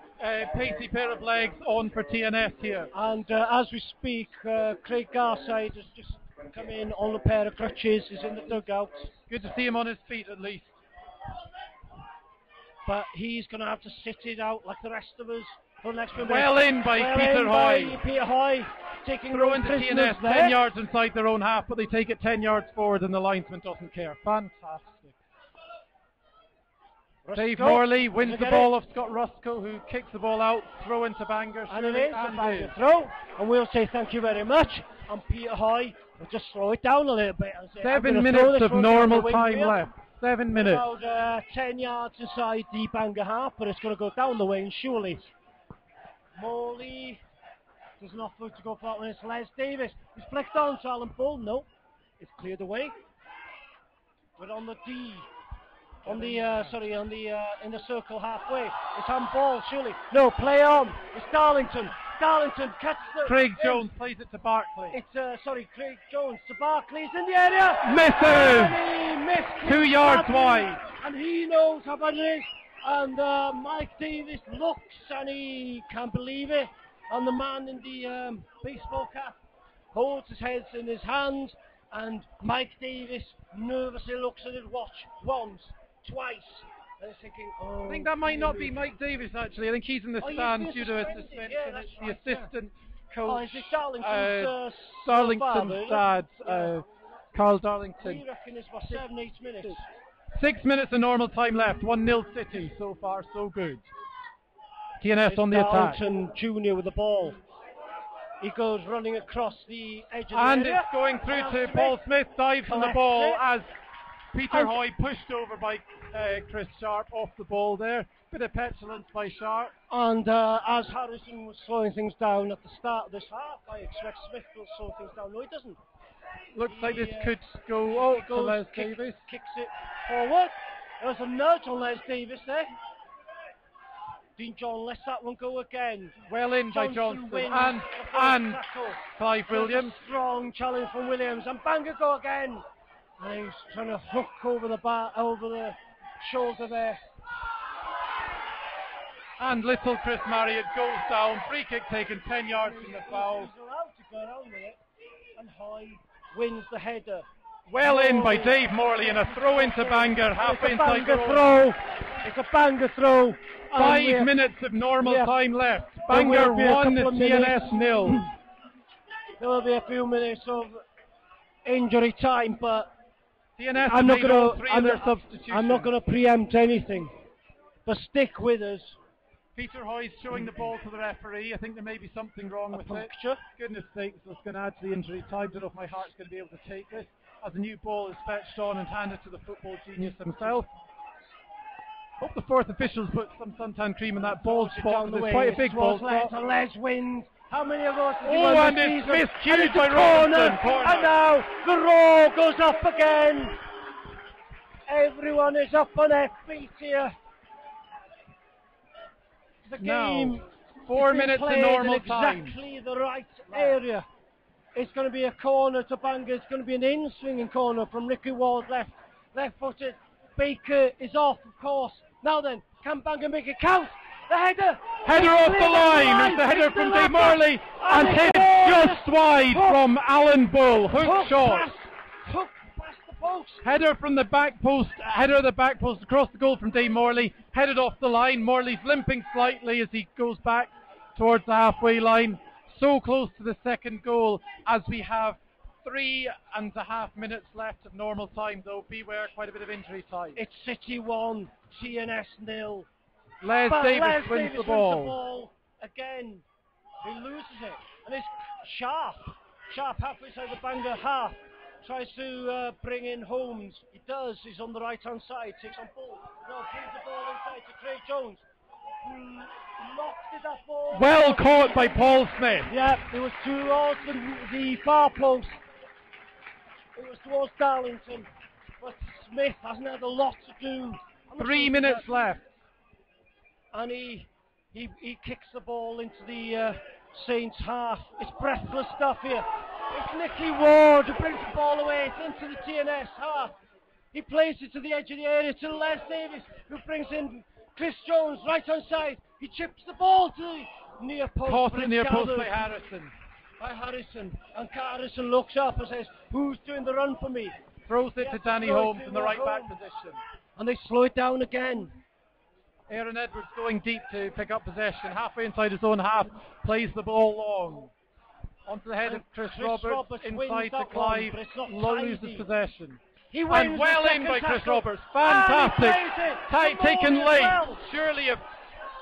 pacey pair of legs on for TNS here. And as we speak, Craig Garside has just come in on a pair of crutches. He's in the dugout. Good to see him on his feet at least. But he's going to have to sit it out like the rest of us for the next few minutes. Well in by Peter Hoy. Peter Hoy taking throw into TNS 10 yards inside their own half, but they take it 10 yards forward and the linesman doesn't care. Fantastic. Dave Morley wins the ball off Scott Rusco, who kicks the ball out. Throw into Bangor. And it is a Bangor throw. And we'll say thank you very much. And Peter Hoy will just slow it down a little bit. And say, 7 minutes of normal time left. 7 minutes. About 10 yards inside the Bangor half, but it's going to go down the wing, surely. Morley does not look to go for that one. It's Les Davis. He's flicked on to Alan Bull. No, it's cleared away. But on the D, on the in the circle halfway, it's on ball. Surely, no, play on. It's Darlington. Darlington catches the. Craig Jones plays it to Barclay. It's Craig Jones to Barclays in the area. Misses. And he missed 2 yards wide. And he knows how bad it is. And Mike Davis looks and he can't believe it. And the man in the baseball cap holds his head in his hands. And Mike Davis nervously looks at his watch once, twice. And he's thinking, oh. I think that might not be Mike Davis actually. I think he's in the stands due to a suspension. Yeah, it's the assistant coach. Is it Darlington's dad, Carl Darlington. We reckon it's about 7-8 minutes. 6 minutes of normal time left. 1-0 City. So far, so good. TNS on the attack. Darlington Jr. with the ball. He goes running across the edge of the area. And it's going through to Paul Smith. Dives on the ball as Peter Hoy pushed over by Chris Sharp off the ball there. Bit of petulance by Sharp. And as Harrison was slowing things down at the start of this half, I expect Smith will slow things down. No, he doesn't. Looks like this could go to Les Davis. Kicks it forward. There was a nudge on Les Davis there. Dean John lets that one go again. Well in by Johnson and Clive Williams. Strong challenge from Williams and Bangor go again. And he's trying to hook over the shoulder there. And little Chris Marriott goes down. Free kick taken 10 yards from the foul. He's allowed to go around with it. And Hoy wins the header. Well in by Dave Morley and a throw into Bangor, halfway inside the throw. It's a Bangor throw. 5 minutes of normal time left. Bangor 1, TNS 0. There will be a few minutes of injury time, but TNS I'm not going to preempt anything. But stick with us. Peter Hoy's showing the ball to the referee. I think there may be something wrong with it. Goodness sakes, it's going to add to the injury time. I don't know if my heart's going to be able to take this. As a new ball is fetched on and handed to the football genius himself. Hope the fourth officials put some suntan cream in that ball spot. It's quite a big ball spot. Les wins. How many of us? And it's miscued by Robinson. And now the roar goes up again. Everyone is up on their feet here. The game 4 minutes of normal time. Exactly the right area. It's going to be a corner to Bangor. It's going to be an in-swinging corner from Ricky Ward left-footed. Baker is off, of course. Now then, can Bangor make it count? The header! Header off the line! It's the header from Dave Morley and hit just wide from Alan Bull. Hook shot. Hook past the post. Header from the back post. Header of the back post across the goal from Dave Morley. Headed off the line. Morley's limping slightly as he goes back towards the halfway line. So close to the second goal as we have 3.5 minutes left of normal time, though. Beware, quite a bit of injury time. It's City 1, TNS 0. Les But Davis Les wins Davis the ball. wins the ball again. He loses it, and it's Sharp halfway inside the Bangor half. Tries to bring in Holmes. He does. He's on the right-hand side. Takes on Bull. No, brings the ball inside to Craig Jones. Lofted that ball. Well caught by Paul Smith. Yeah, it was towards the far post. It was towards Darlington, but Smith hasn't had a lot to do. 3 minutes left. And he kicks the ball into the Saints half. It's breathless stuff here. It's Nicky Ward who brings the ball away. It's into the TNS half. He plays it to the edge of the area to Les Davis, who brings in Chris Jones, right hand side. He chips the ball to the near post. Caught it near post by Harrison. And Harrison looks up and says, "Who's doing the run for me?" Throws it to Danny Holmes in the right back position. And they slow it down again. Aaron Edwards going deep to pick up possession, halfway inside his own half, plays the ball long. Onto the head of Chris Roberts inside to Clive, loses possession. He wins and well in by Chris Roberts, fantastic. Taken late, well. Surely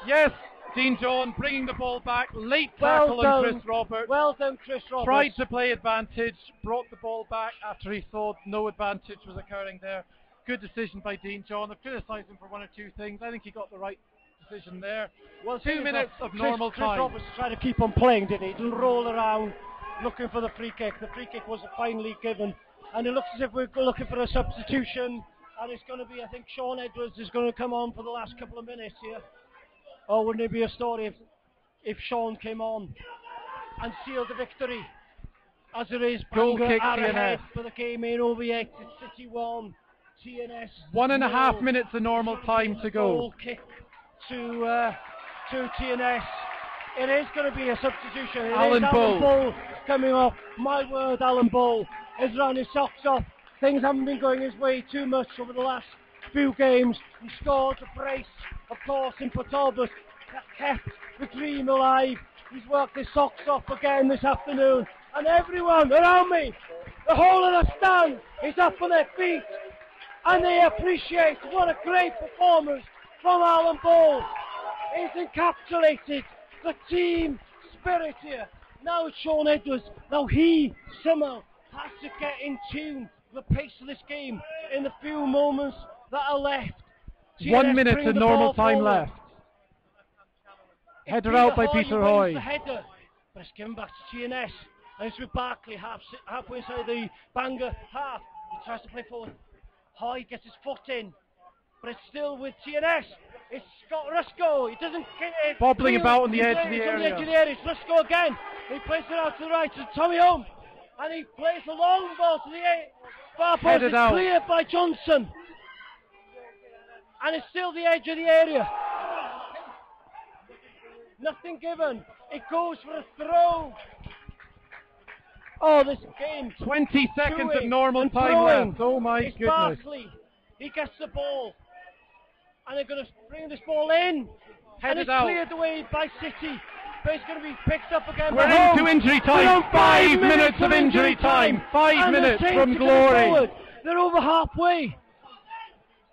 yes, Dean John bringing the ball back, late tackle on Chris Roberts. Well done, Chris Roberts. Tried to play advantage, brought the ball back after he thought no advantage was occurring there. Good decision by Dean John. I've criticised him for one or two things. I think he got the right decision there. Well, 2 minutes of normal time. Chris Roberts tried to keep on playing, did he? He didn't roll around looking for the free kick. The free kick was finally given. And it looks as if we're looking for a substitution. And it's going to be, I think, Sean Edwards is going to come on for the last couple of minutes here. Or wouldn't it be a story if Sean came on and sealed the victory? As it is, goal kick ahead for the game in OVX. It's City 1, TNS 1.5 minutes of normal time to go. Goal kick to TNS. It is going to be a substitution. Alan Bull coming off. My word, Alan Bull has run his socks off. Things haven't been going his way too much over the last few games. He scored a brace, of course, in Port Talbot. That kept the dream alive. He's worked his socks off again this afternoon. And everyone around me, the whole of the stand is up on their feet. And they appreciate what a great performance from Alan Bull. He's encapsulated the team spirit here. Now it's Sean Edwards. Now he somehow has to get in tune with the pace of this game in the few moments that are left. 1 minute of normal time left. Header out by Peter Hoy. The header, but it's given back to TNS. And it's with Barkley halfway inside the Bangor half. He tries to play forward. Hoy gets his foot in, but it's still with TNS. It's Scott Rusko. He doesn't get it. Bobbling about on the edge of the area. It's Rusko again. He plays it out to the right to Tommy Holmes. And he plays a long ball to the far post. It's cleared by Johnson. And it's still the edge of the area. Nothing given. It goes for a throw. Oh, this game. 20 seconds of normal time left. Oh my goodness. Barkley. He gets the ball. And they're going to bring this ball in. And it's cleared away by City. But it's going to be picked up again. We're into injury time. 5 minutes of injury time. 5 minutes from glory. They're over halfway.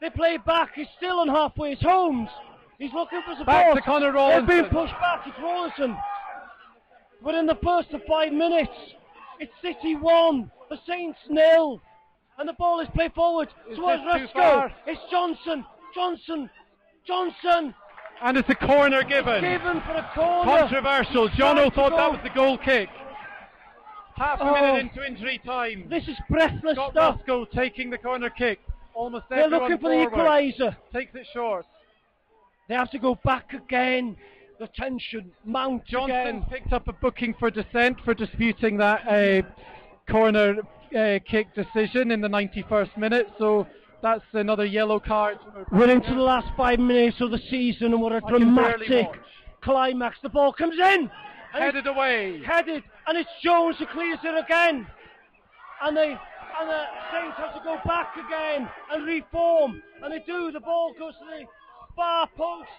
They play back. He's still on halfway. It's Holmes. He's looking for support. Back to Conor Rawlinson. They're being pushed back. It's Rawlinson. But in the first of 5 minutes, it's City 1, the Saints 0. And the ball is played forward towards Rusko. It's Johnson. And it's a corner given. Given for a corner. Controversial. Jono thought that was the goal kick. Half a minute into injury time. This is breathless Scott stuff. Rusko taking the corner kick. Almost They're looking for the equaliser. Takes it short. They have to go back again. The tension mounts Johnson again. picked up a booking for dissent for disputing that corner kick decision in the 91st minute. So that's another yellow card. We're into the last 5 minutes of the season, and what a dramatic climax. The ball comes in. Headed away. Headed, and it's Jones who clears it again. And the Saints have to go back again and reform. And they do. The ball goes to the far post.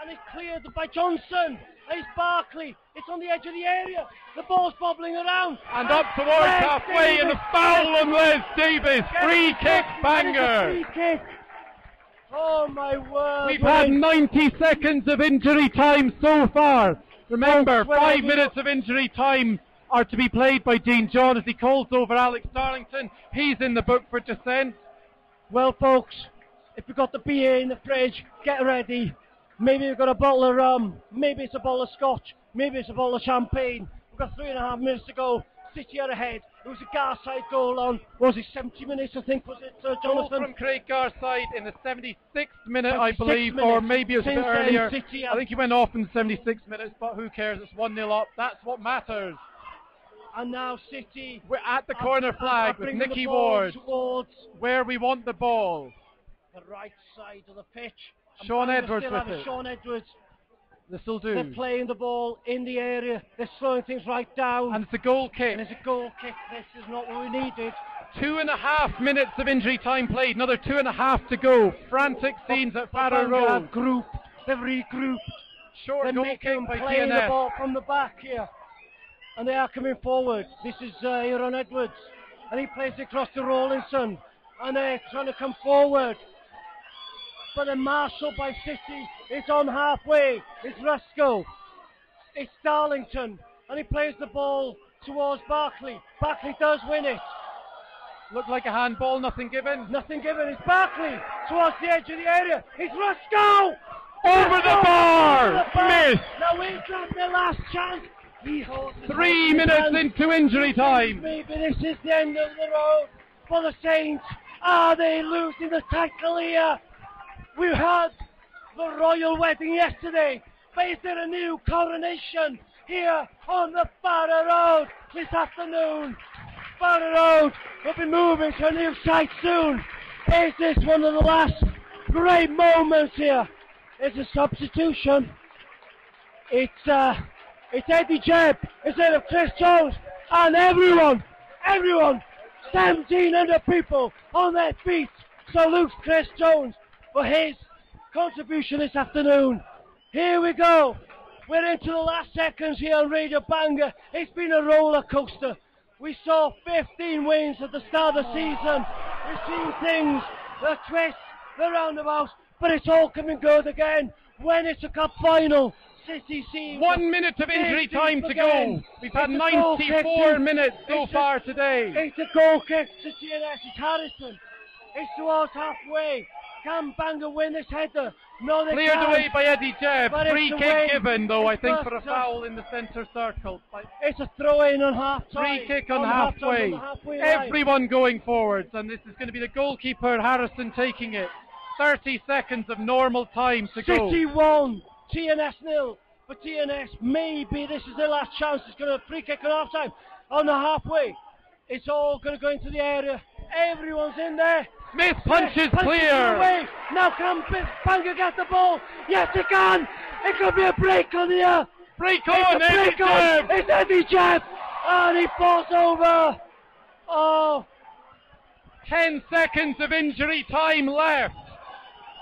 and it's cleared by Johnson. It's Barkley. It's on the edge of the area. The ball's bobbling around. And up towards halfway, and a foul on Les Davis. Free kick, Bangor. Free kick. Oh my word. We've had 90 seconds of injury time so far. Remember, 5 minutes of injury time are to be played by Dean John as he calls over Alex Darlington. He's in the book for dissent. Well, folks, if you've got the beer in the fridge, get ready. Maybe you've got a bottle of rum, maybe it's a bottle of scotch, maybe it's a bottle of champagne. We've got 3.5 minutes to go. City are ahead. It was a Garside goal on, was it 70 minutes, I think, was it, Jonathan? Goal from Craig Garside in the 76th minute, I 76 believe, minutes. or maybe it was a bit earlier. City I think he went off in the 76 minutes, but who cares? It's 1-0 up. That's what matters. And now City... We're at the corner flag with Nicky Ward, towards where we want the ball. the right side of the pitch. Sean Edwards with it. Sean Edwards. This'll do. They're playing the ball in the area. They're slowing things right down. And it's a goal kick. And it's a goal kick. This is not what we needed. 2.5 minutes of injury time played. Another 2.5 to go. Frantic scenes at Farrow Road. They've regrouped. Short They're goal making kick by playing the TNS. ball from the back here. And they are coming forward. This is Aaron Edwards. And he plays it across to Rawlinson. And they're trying to come forward. But then Marshall by City. It's on halfway. It's Rusko. It's Darlington. And he plays the ball towards Barkley. Barkley does win it. Looked like a handball, nothing given. Nothing given. It's Barkley towards the edge of the area. It's Rusko. Over the bar! Miss! Now we've got the last chance. He holds 3 minutes into injury time. Maybe this is the end of the road for the Saints. Are they losing the title here? We had the royal wedding yesterday, but is there a new coronation here on the Farrow Road this afternoon? Farrow Road will be moving to a new site soon. Is this one of the last great moments here? It's a substitution. It's Eddie Jebb instead of Chris Jones, and everyone, 1,700 people on their feet salutes Chris Jones for his contribution this afternoon. Here we go. We're into the last seconds here on Radio Bangor. It's been a roller coaster. We saw 15 wins at the start of the season. We've seen things, the twists, the roundabouts, but it's all coming good again when it's a cup final. City seems 1 minute of injury time to go. We've had 94 minutes so far today. It's a goal kick to TNS. It's Harrison. It's towards halfway. Can Bangor win this header? No, they Cleared can't. away by Eddie Jebb. But Free it's kick away. given, though, I think, It's for a foul in the centre circle. It's a throw-in on half-time. Free kick on halfway. line. Everyone going forwards, and this is going to be the goalkeeper, Harrison, taking it. 30 seconds of normal time to go. City 1, TNS 0. For TNS, maybe this is their last chance. It's going to free kick on half-time. On the halfway, it's all going to go into the area. Everyone's in there. Smith punches clear. Away. Now can Bangor get the ball? Yes, they can. It could be a break on here. Break on, Eddie on. Jebb. It's Eddie Jebb. And he falls over. Oh. 10 seconds of injury time left.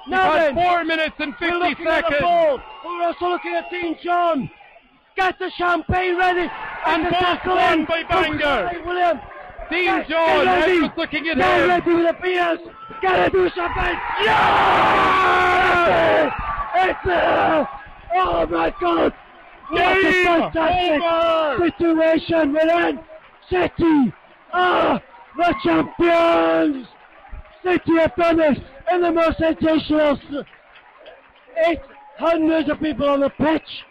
Now We've then, had 4 minutes and 50 we're looking at the seconds. ball. We're also looking at Dean John. Get the champagne ready. And both won by Bangor. William. Dean John, Edwards looking at Get him. ready with the beers. Get ready with champagne. Yeah! It's there. Oh my God. What a Game fantastic over. situation we're in. City are the champions. City have done it in the most sensational. It's hundreds of people on the pitch.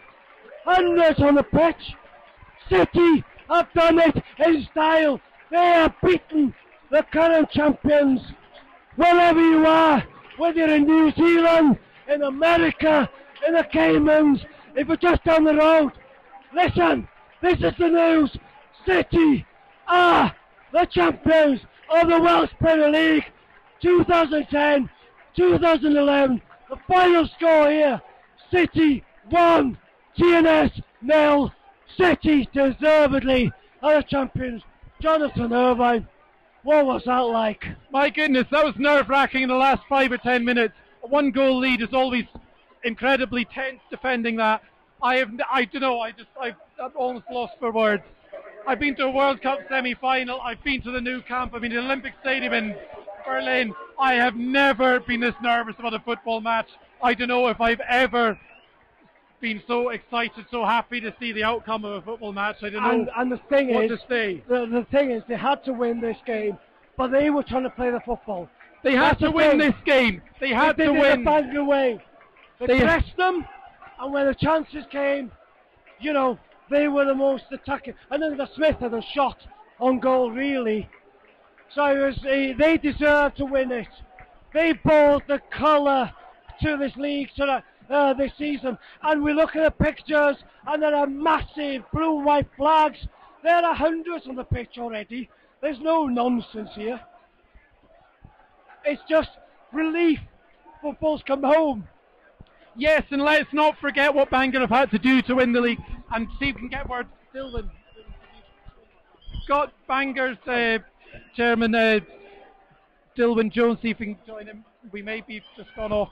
Hundreds on the pitch. City have done it in style. They have beaten the current champions. Wherever you are, whether you're in New Zealand, in America, in the Caymans, if you're just down the road, listen, this is the news. City are the champions of the Welsh Premier League 2010, 2011. The final score here, City 1, TNS 0. City deservedly are the champions. Jonathan Irvine, what was that like? My goodness, that was nerve-wracking in the last 5 or 10 minutes. A 1-goal lead is always incredibly tense defending that. I'm almost lost for words. I've been to a World Cup semi-final. I've been to the Nou Camp. I've been to the Olympic Stadium in Berlin. I have never been this nervous about a football match. I don't know if I've ever been so excited, so happy to see the outcome of a football match. I don't know. And the thing what is, to say. The thing is, they had to win this game, but they were trying to play the football. They had to win this game. They had to win. They Bangor way. They pressed them, and when the chances came, you know, they were the most attacking. And then the Smith had a shot on goal, really. So it was, they deserved to win it. They brought the colour to this league this season. And we look at the pictures, and there are massive blue and white flags. There are hundreds on the pitch already. There's no nonsense here. It's just relief. Football's come home. Yes, and let's not forget what Bangor have had to do to win the league. And see if we can get word. Dillwyn. Got Bangor's chairman, Dillwyn Jones, see if we can join him. We may be just gone off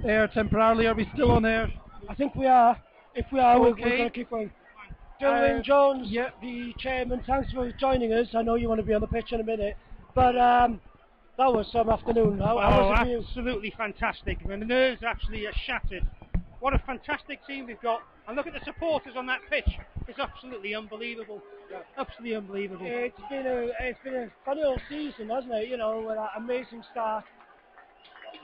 air temporarily. Are we still on air? I think we are. If we are, okay. we're going to keep going. Dillwyn Jones, the chairman, thanks for joining us. I know you want to be on the pitch in a minute, but that was some afternoon. How was it? Absolutely fantastic. I mean, the nerves actually are shattered. What a fantastic team we've got. And look at the supporters on that pitch. It's absolutely unbelievable. Absolutely unbelievable. It's been a funny old season, hasn't it? You know, with that amazing start.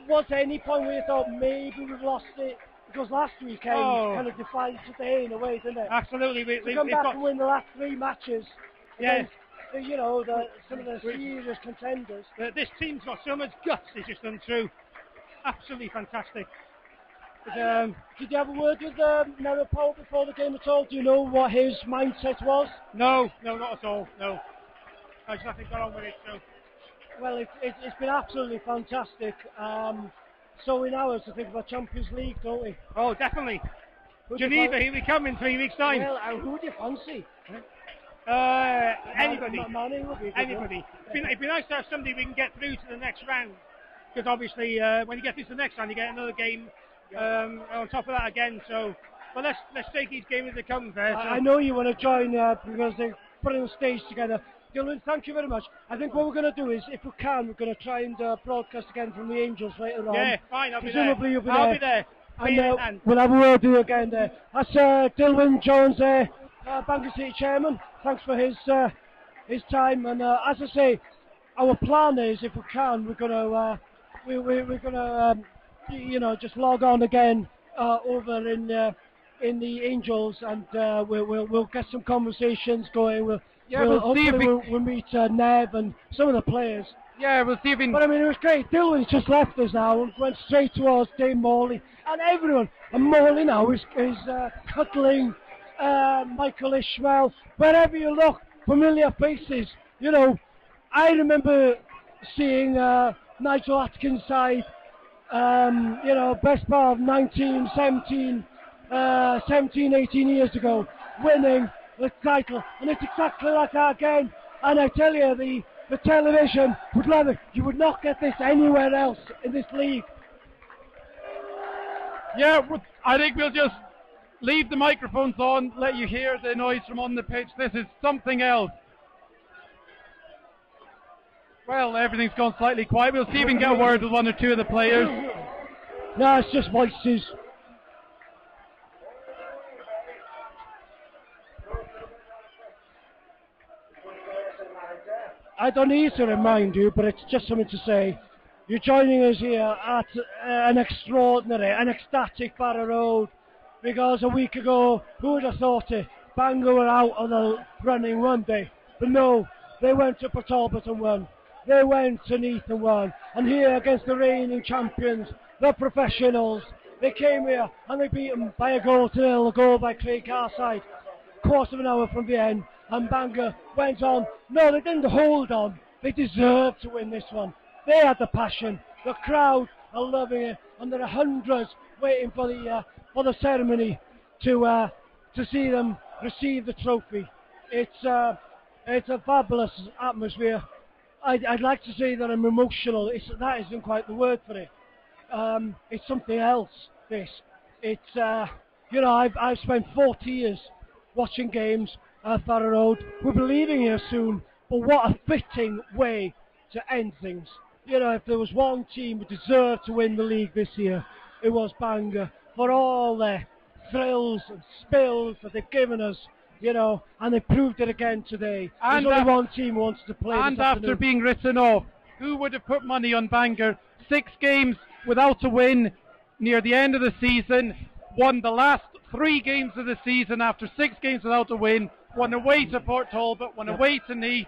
Was there any point where you thought maybe we've lost it? Because last weekend kind of defined today in a way, didn't it? Absolutely. We come back and win the last 3 matches. Yes. You know, some of the serious contenders. This team's got so much guts, it's just untrue. Absolutely fantastic. Did you have a word with Merrill Powell before the game at all? Do you know what his mindset was? No, not at all. No. I just have to get on with it. So. Well, it's been absolutely fantastic. So we now have to think about Champions League, don't we? Oh, definitely. Geneva, here we come in 3 weeks' time. Well, who do you fancy? Anybody. Anybody. It'd be nice to have somebody we can get through to the next round. Because obviously, when you get through to the next round, you get another game on top of that again. So, but let's take each game as it comes. I know you want to join because they're putting the stage together. Dylan, thank you very much. I think what we're going to do is, if we can, we're going to try and broadcast again from the Angels later on. Yeah, fine. Presumably you'll be there. I'll be there. And we'll have a word with you again there. That's Dillwyn Jones there, Bangor City chairman. Thanks for his time. And as I say, our plan is, if we can, we're going to just log on again over in the Angels, and we'll get some conversations going. We'll meet Nev and some of the players. Yeah, we'll see if But I mean, it was great. Dillwyn's just left us now and went straight towards Dave Morley, and everyone. And Morley now is cuddling Michael Ishmael. Wherever you look, familiar faces. You know, I remember seeing Nigel Atkins' side. Best part of 17, 18 years ago, winning the title, and it's exactly like that again. And I tell you, the television would love it. You would not get this anywhere else in this league. Yeah, I think we'll just leave the microphones on, let you hear the noise from on the pitch. This is something else. Well, everything's gone slightly quiet. We'll see if we can get a word with one or two of the players. No, it's just voices. I don't need to remind you, but it's just something to say. You're joining us here at an extraordinary, an ecstatic Barrow Road, because a week ago, who would have thought it? Bangor were out on the running one day, but no, they went to Port Talbot and won. They went to Neath and won. And here against the reigning champions, the professionals, they came here and they beat them by a 0-0, a goal by Craig Garside, quarter of an hour from the end. And Bangor went on. No, they didn't hold on. They deserved to win this one. They had the passion. The crowd are loving it, and there are hundreds waiting for the ceremony to see them receive the trophy. It's a fabulous atmosphere. I'd like to say that I'm emotional. That isn't quite the word for it. It's something else. This. It's you know, I've spent 40 years watching games at Farrow Road. We'll be leaving here soon, but what a fitting way to end things. You know, if there was one team who deserved to win the league this year, it was Bangor, for all their thrills and spills that they've given us, you know, and they proved it again today. And There's only one team who wants to play and this after afternoon. being written off, who would have put money on Bangor? 6 games without a win near the end of the season, won the last 3 games of the season after 6 games without a win, won away to Port Talbot, won away to Neath,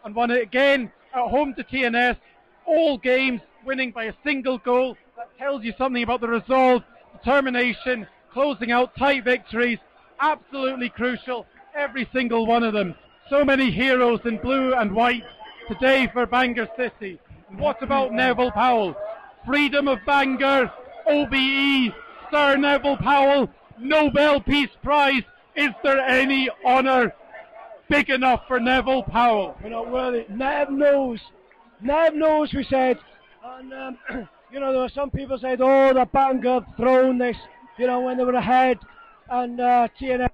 and won it again at home to TNS. All games winning by a single goal. That tells you something about the resolve, determination, closing out tight victories. Absolutely crucial, every single one of them. So many heroes in blue and white today for Bangor City. And what about Neville Powell? Freedom of Bangor, OBE, Sir Neville Powell, Nobel Peace Prize. Is there any honour big enough for Neville Powell? We're not worthy. Nev knows. Nev knows, we said. And, you know, there were some people said, oh, the Bangor have thrown this, you know, when they were ahead. And TNS.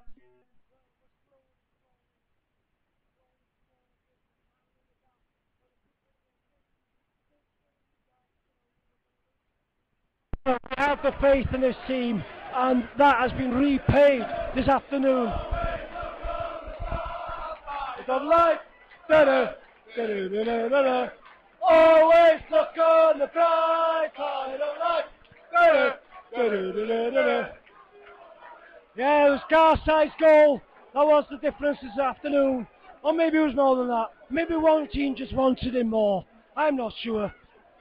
I have the faith in this team, and that has been repaid this afternoon. Always look on the bright side of life. Yeah, it was Garside's goal. That was the difference this afternoon. Or maybe it was more than that. Maybe one team just wanted him more. I'm not sure.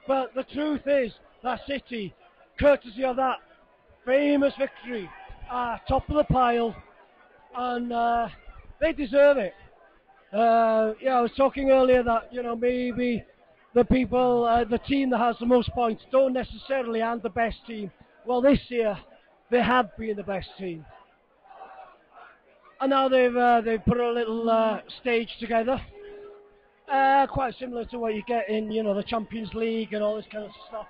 But the truth is that City, courtesy of that famous victory, are top of the pile, and they deserve it. Yeah, I was talking earlier that, you know, maybe the people, the team that has the most points don't necessarily have the best team. Well, this year they have been the best team, and now they've put a little stage together, quite similar to what you get in, you know, the Champions League and all this kind of stuff.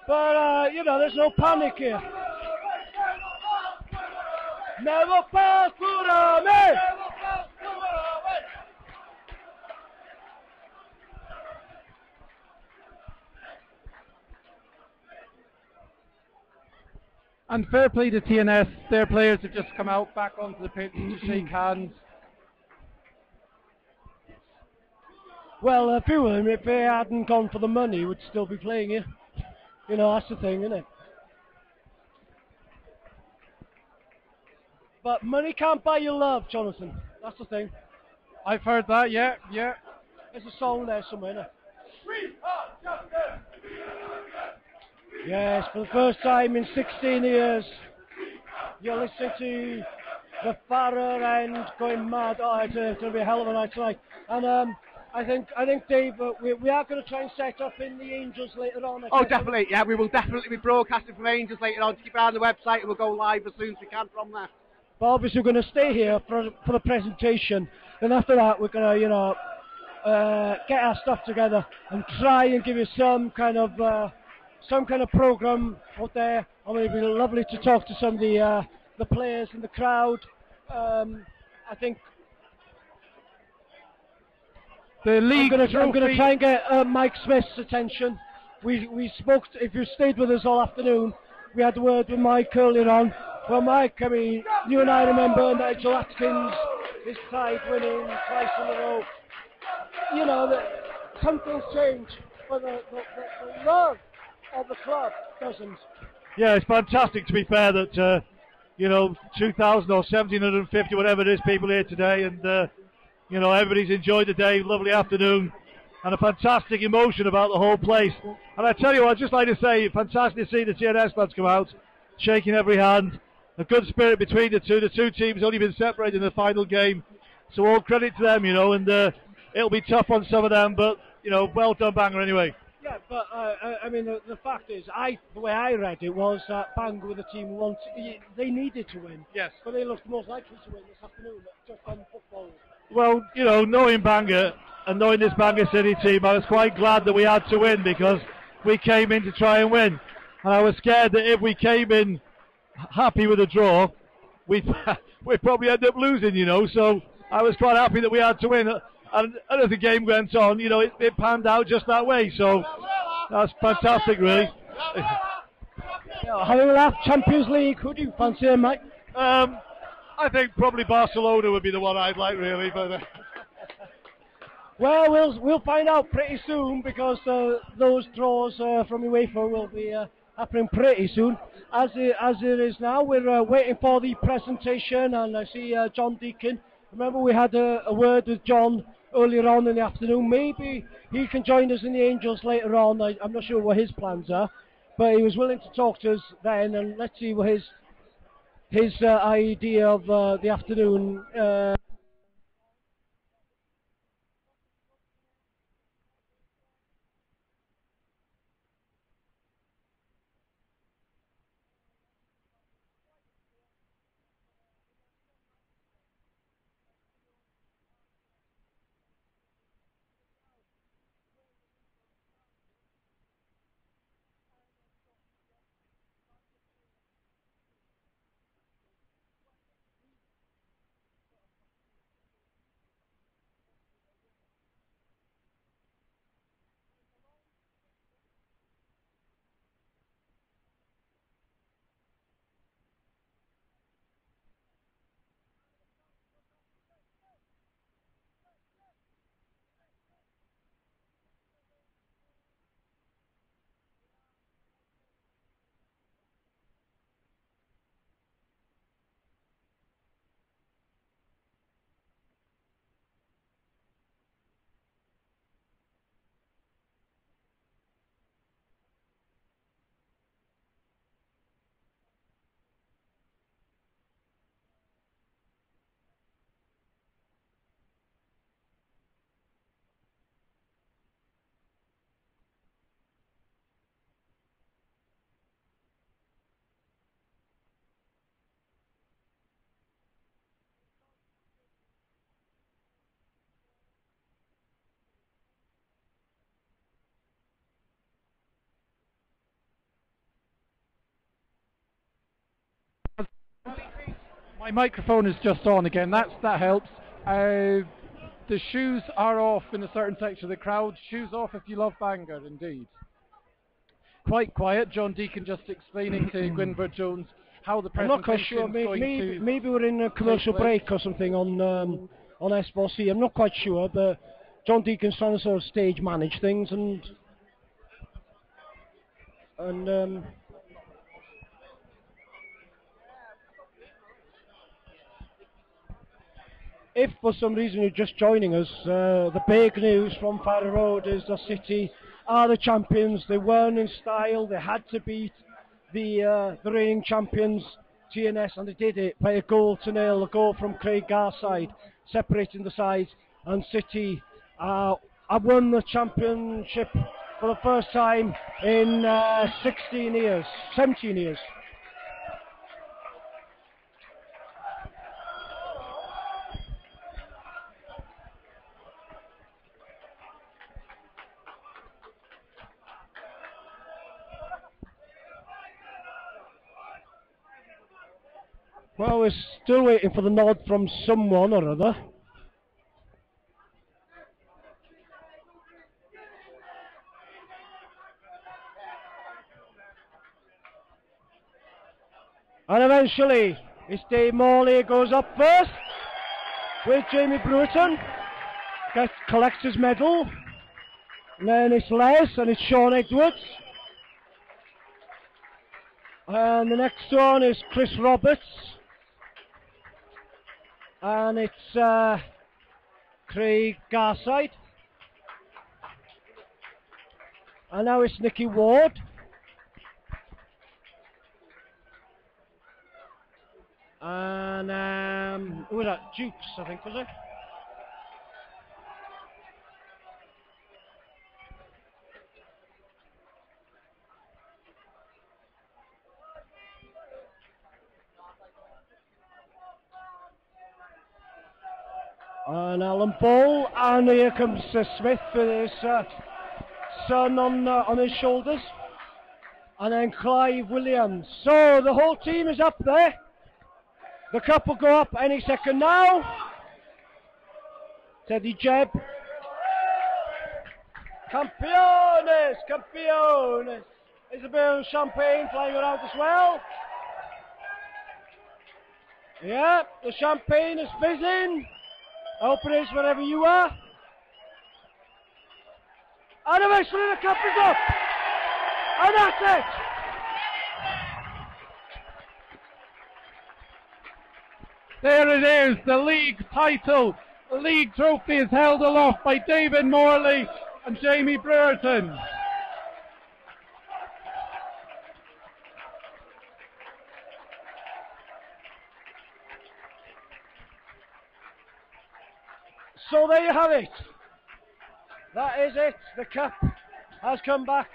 But you know, there's no panic here. Never pass for me. And fair play to TNS, their players have just come out back onto the pitch to shake hands. Well, a few of them, if they hadn't gone for the money, would still be playing here. You know, that's the thing, isn't it? But money can't buy you love, Jonathan. That's the thing. I've heard that, yeah. There's a song there somewhere, isn't there? Yes, for the first time in 16 years, you're listening to the Farrer end going mad. Oh, it's going to be a hell of a night tonight. And I think, Dave, we are going to try and set up in the Angels later on. Oh, definitely, yeah, we will definitely be broadcasting from Angels later on. Keep an eye on the website and we'll go live as soon as we can from there. But obviously we're going to stay here for the presentation. Then after that we're going to, you know, get our stuff together and try and give you some kind of program out there. I mean, it'd be lovely to talk to some of the players in the crowd. I think the league I'm going to try and get Mike Smith's attention. We spoke, if you stayed with us all afternoon, we had a word with Mike earlier on. Well, Mike, I mean, you and I remember Nigel Atkins, his side winning twice in a row. You know, that something's changed, but the love of the club doesn't. Yeah, it's fantastic, to be fair, that, you know, 2,000 or 1,750, whatever it is, people here today, and, you know, everybody's enjoyed the day, lovely afternoon, and a fantastic emotion about the whole place. And I tell you what, I'd just like to say, fantastic to see the TNS lads come out, shaking every hand, a good spirit between the two teams only been separated in the final game, so all credit to them, you know, and it'll be tough on some of them, but, you know, well done Bangor anyway. Yeah, but I mean, the fact is, the way I read it was that Bangor were the team who wanted, they needed to win. Yes. But they looked most likely to win this afternoon, just on football. Well, you know, knowing Bangor and knowing this Bangor City team, I was quite glad that we had to win because we came in to try and win. and I was scared that if we came in happy with a draw, we'd probably end up losing, you know. So I was quite happy that we had to win. And as the game went on, you know, it panned out just that way. So that's fantastic, really. Having left Champions League, who do you fancy, Mike? I think probably Barcelona would be the one I'd like, really. But well, we'll find out pretty soon, because those draws from UEFA will be happening pretty soon. As it is now, we're waiting for the presentation, and I see John Deacon. Remember, we had a word with John earlier on in the afternoon. Maybe he can join us in the Angels later on. I'm not sure what his plans are, but he was willing to talk to us then, and let's see what his idea of the afternoon. My microphone is just on again. That helps. The shoes are off in a certain section of the crowd. Shoes off if you love Bangor, indeed. Quite quiet. John Deacon just explaining to Gwynfor Jones how the I'm not quite presentation sure. is going to. Maybe we're in a commercial break or something on S4C. I'm not quite sure, but John Deacon's trying to sort of stage manage things, and if for some reason you're just joining us, the big news from Farrow Road is the City are the champions. They won in style. They had to beat the reigning champions, TNS, and they did it by a 1-0, a goal from Craig Garside, separating the sides. And City have won the championship for the first time in 17 years. Well, we're still waiting for the nod from someone or other. And eventually, it's Dave Morley who goes up first with Jamie Brewerton. Collects his medal. And then it's Les and it's Sean Edwards. And the next one is Chris Roberts. And it's Craig Garside. And now it's Nicky Ward. And who was that? Dukes, I think, was it? And Alan Ball, and here comes Smith with his son on his shoulders. and then Clive Williams. So the whole team is up there. The cup will go up any second now. Teddy Jeb. Campeones, campeones. There's a bit of champagne flying around as well. Yeah, the champagne is fizzing. I hope it is wherever you are. And eventually the cup is up. And that's it. There it is, the league title. The league trophy is held aloft by David Morley and Jamie Brereton. So there you have it. That is it. The cup has come back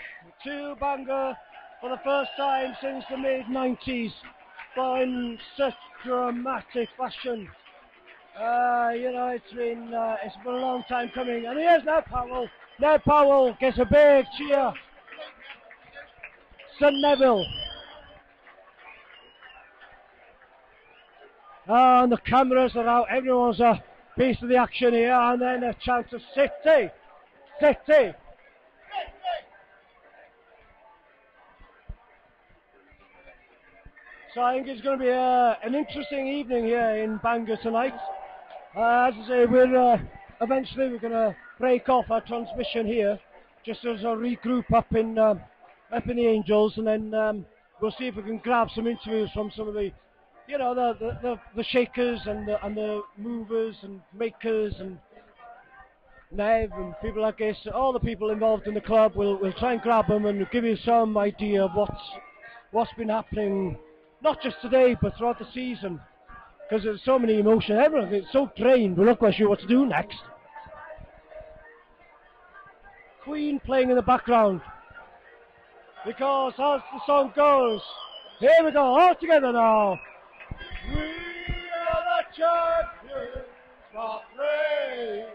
to Bangor for the first time since the mid-90s, but in such dramatic fashion. It's been a long time coming, and here's Ned Powell. Ned Powell gets a big cheer. St Neville. And the cameras are out. Everyone's a piece of the action here, and then a chant of City. City. So I think it's going to be an interesting evening here in Bangor tonight. As I say, eventually we're going to break off our transmission here, just as a regroup up in the Angels, and then we'll see if we can grab some interviews from some of the, the shakers and the movers and makers and Nev and people like this. All the people involved in the club. We'll try and grab them and give you some idea of what's been happening, not just today but throughout the season. Because there's so many emotions, everything's so drained, we're not quite sure what to do next. Queen playing in the background. Because as the song goes, here we go, all together now. We are the champions of praise.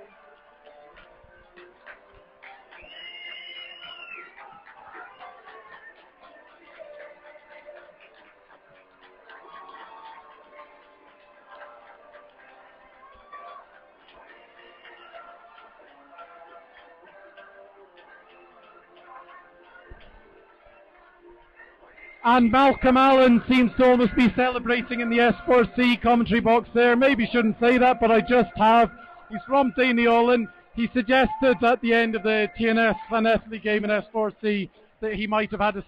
And Malcolm Allen seems to almost be celebrating in the S4C commentary box there. Maybe shouldn't say that, but I just have. He's from Dainiolan. He suggested at the end of the TNS Llanelli game in S4C that he might have had a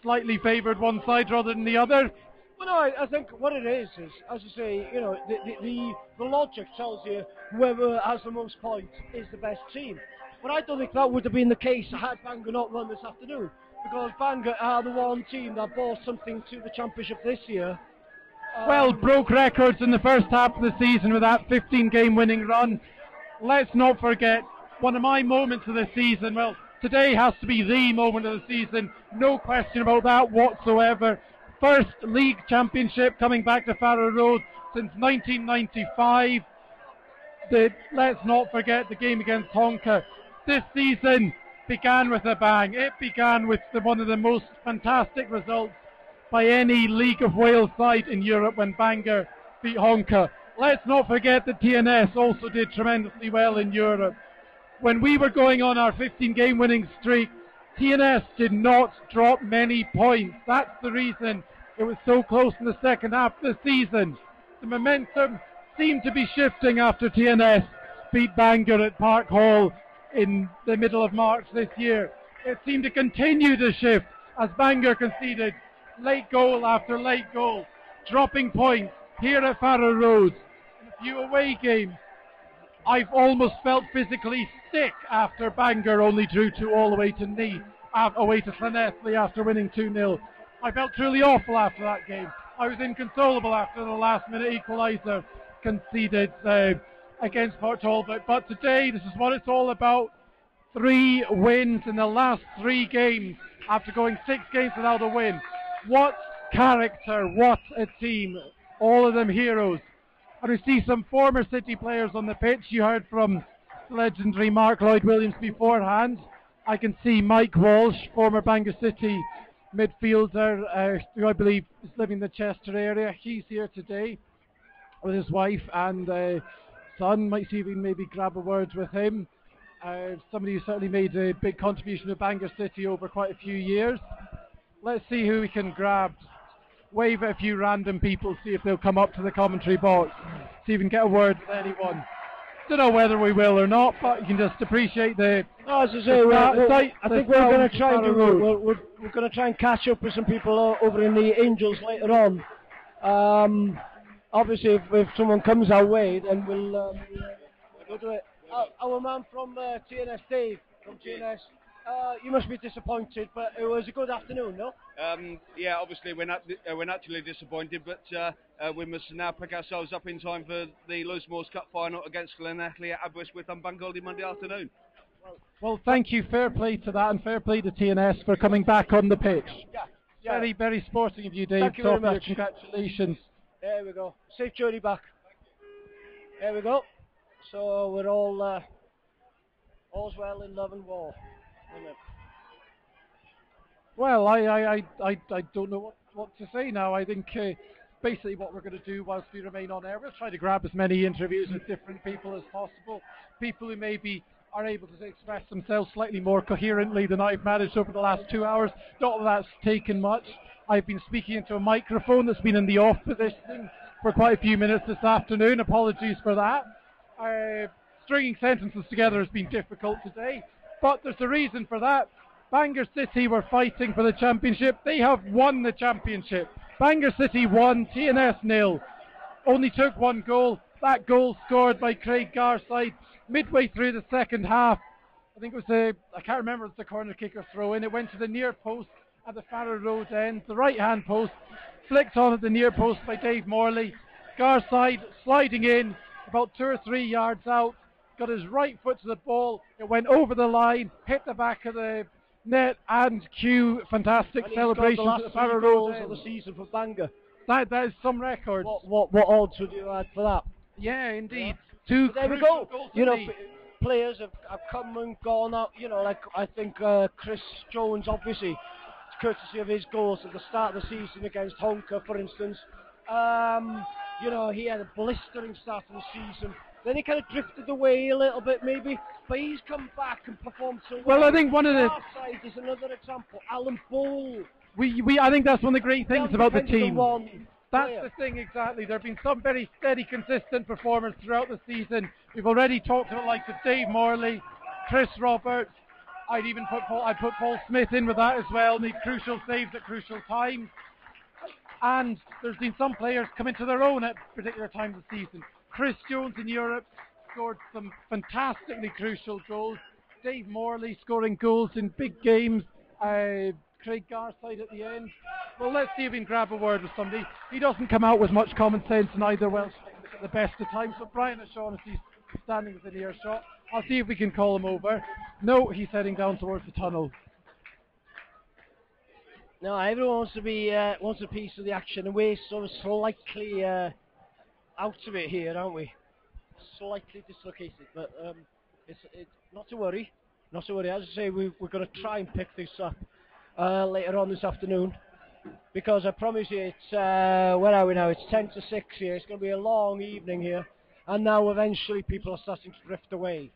slightly favoured one side rather than the other. Well, no, I think what it is, as you say, the logic tells you whoever has the most points is the best team. But I don't think that would have been the case had Bangor not won this afternoon. Because Bangor are the one team that brought something to the championship this year. Broke records in the first half of the season with that 15-game winning run. Let's not forget, one of my moments of the season, today has to be the moment of the season, no question about that whatsoever. First league championship coming back to Farrow Road since 1995. Let's not forget the game against Honka. This season began with a bang. It began with one of the most fantastic results by any League of Wales side in Europe when Bangor beat Honka. Let's not forget that TNS also did tremendously well in Europe. When we were going on our 15-game winning streak, TNS did not drop many points. That's the reason it was so close in the second half of the season. The momentum seemed to be shifting after TNS beat Bangor at Park Hall in the middle of March this year. It seemed to continue to shift as Bangor conceded late goal after late goal, dropping points here at Farrow Road. In a few away games, I've almost felt physically sick after Bangor only drew 2 all the way to Llanelli after winning 2-0. I felt truly awful after that game. I was inconsolable after the last minute equaliser conceded against Port Talbot. But today, this is what it's all about. 3 wins in the last 3 games after going 6 games without a win. What character, what a team. All of them heroes. And we see some former City players on the pitch. You heard from the legendary Mark Lloyd-Williams beforehand. I can see Mike Walsh, former Bangor City midfielder, who I believe is living in the Chester area. He's here today with his wife and son. Might see if we can maybe grab a word with him. Somebody who certainly made a big contribution to Bangor City over quite a few years. Let's see who we can grab. Wave at a few random people, see if they'll come up to the commentary box. See if we can get a word with anyone. Don't know whether we will or not, but you can just appreciate the. As I say, I think we're going to try and we're going to try and catch up with some people over in the Angels later on. Obviously, if someone comes our way, then we'll do it. Our man from TNS, Dave from TNS. You must be disappointed, but it was a good afternoon, no? Yeah, obviously we're naturally disappointed, but we must now pick ourselves up in time for the Lewis Moores Cup final against Glenelly at Aberystwyth on Bank Holiday Monday afternoon. Well, thank you. Fair play to that, and fair play to TNS for coming back on the pitch. Yeah. Very, very sporting of you, Dave. Thank you very much. Congratulations. There we go. Safe journey back. There we go. So we're all all's well in love and war. Well, I don't know what to say now. I think basically what we're going to do whilst we remain on air, we'll try to grab as many interviews with different people as possible. People who maybe are able to express themselves slightly more coherently than I've managed over the last 2 hours. Not that that's taken much. I've been speaking into a microphone that's been in the off position for quite a few minutes this afternoon. Apologies for that. Stringing sentences together has been difficult today, but there's a reason for that. Bangor City were fighting for the championship. They have won the championship. Bangor City won, TNS 0. Only took one goal. That goal scored by Craig Garside midway through the second half. I think it was I can't remember if it was the corner kick or throw in. It went to the near post at the Farrow Road end, the right hand post, flicked on at the near post by Dave Morley. Garside sliding in about 2 or 3 yards out, got his right foot to the ball. It went over the line, hit the back of the net, and cue fantastic celebration at the Farrow Road of the season for Bangor. That is some record. What odds would you add for that? Yeah, indeed. Yeah. There we go. You know, players have come and gone out. You know, like I think Chris Jones, obviously, courtesy of his goals at the start of the season against Honker, for instance. You know, he had a blistering start to the season. Then he kind of drifted away a little bit, maybe, but he's come back and performed so well. Well, I think one of the side is another example. Alan Ball. I think that's one of the great things about the team. That's player. the thing, exactly. There have been some very steady, consistent performers throughout the season. We've already talked about like Dave Morley, Chris Roberts. I'd put Paul Smith in with that as well. Made crucial saves at crucial times. And there's been some players come into their own at particular times of the season. Chris Jones in Europe scored some fantastically crucial goals. Dave Morley scoring goals in big games. Craig Garside at the end. Well, let's see if we can grab a word with somebody. He doesn't come out with much common sense in either Welsh at the best of times. So Brian O'Shaughnessy's standing within earshot. I'll see if we can call him over. No, he's heading down towards the tunnel. No, everyone wants a piece of the action, and we're sort of slightly out of it here, aren't we? Slightly dislocated, but it's not to worry. Not to worry. As I say, we're going to try and pick this up later on this afternoon, because I promise you, it's where are we now? It's 10 to 6 here. It's going to be a long evening here, and now eventually people are starting to drift away.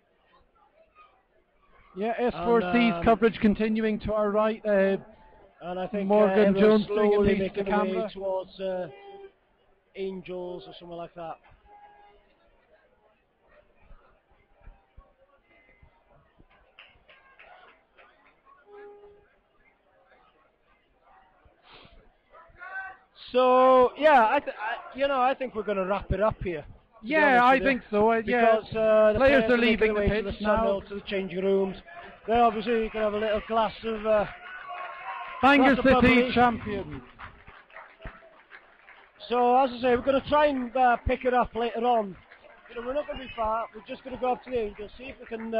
Yeah, S4C's coverage continuing to our right. And I think Morgan Jones slowly doing a piece to making their way camera towards Angels or somewhere like that. So yeah, I think we're going to wrap it up here. Yeah, I think so. Because the players are making leaving their the way pitch to now. To the changing rooms. Then obviously you can have a little glass of Bangor glass of City bubbly. champions. So as I say, we're going to try and pick it up later on. You know, we're not going to be far. We're just going to go up to the Angels, see if we can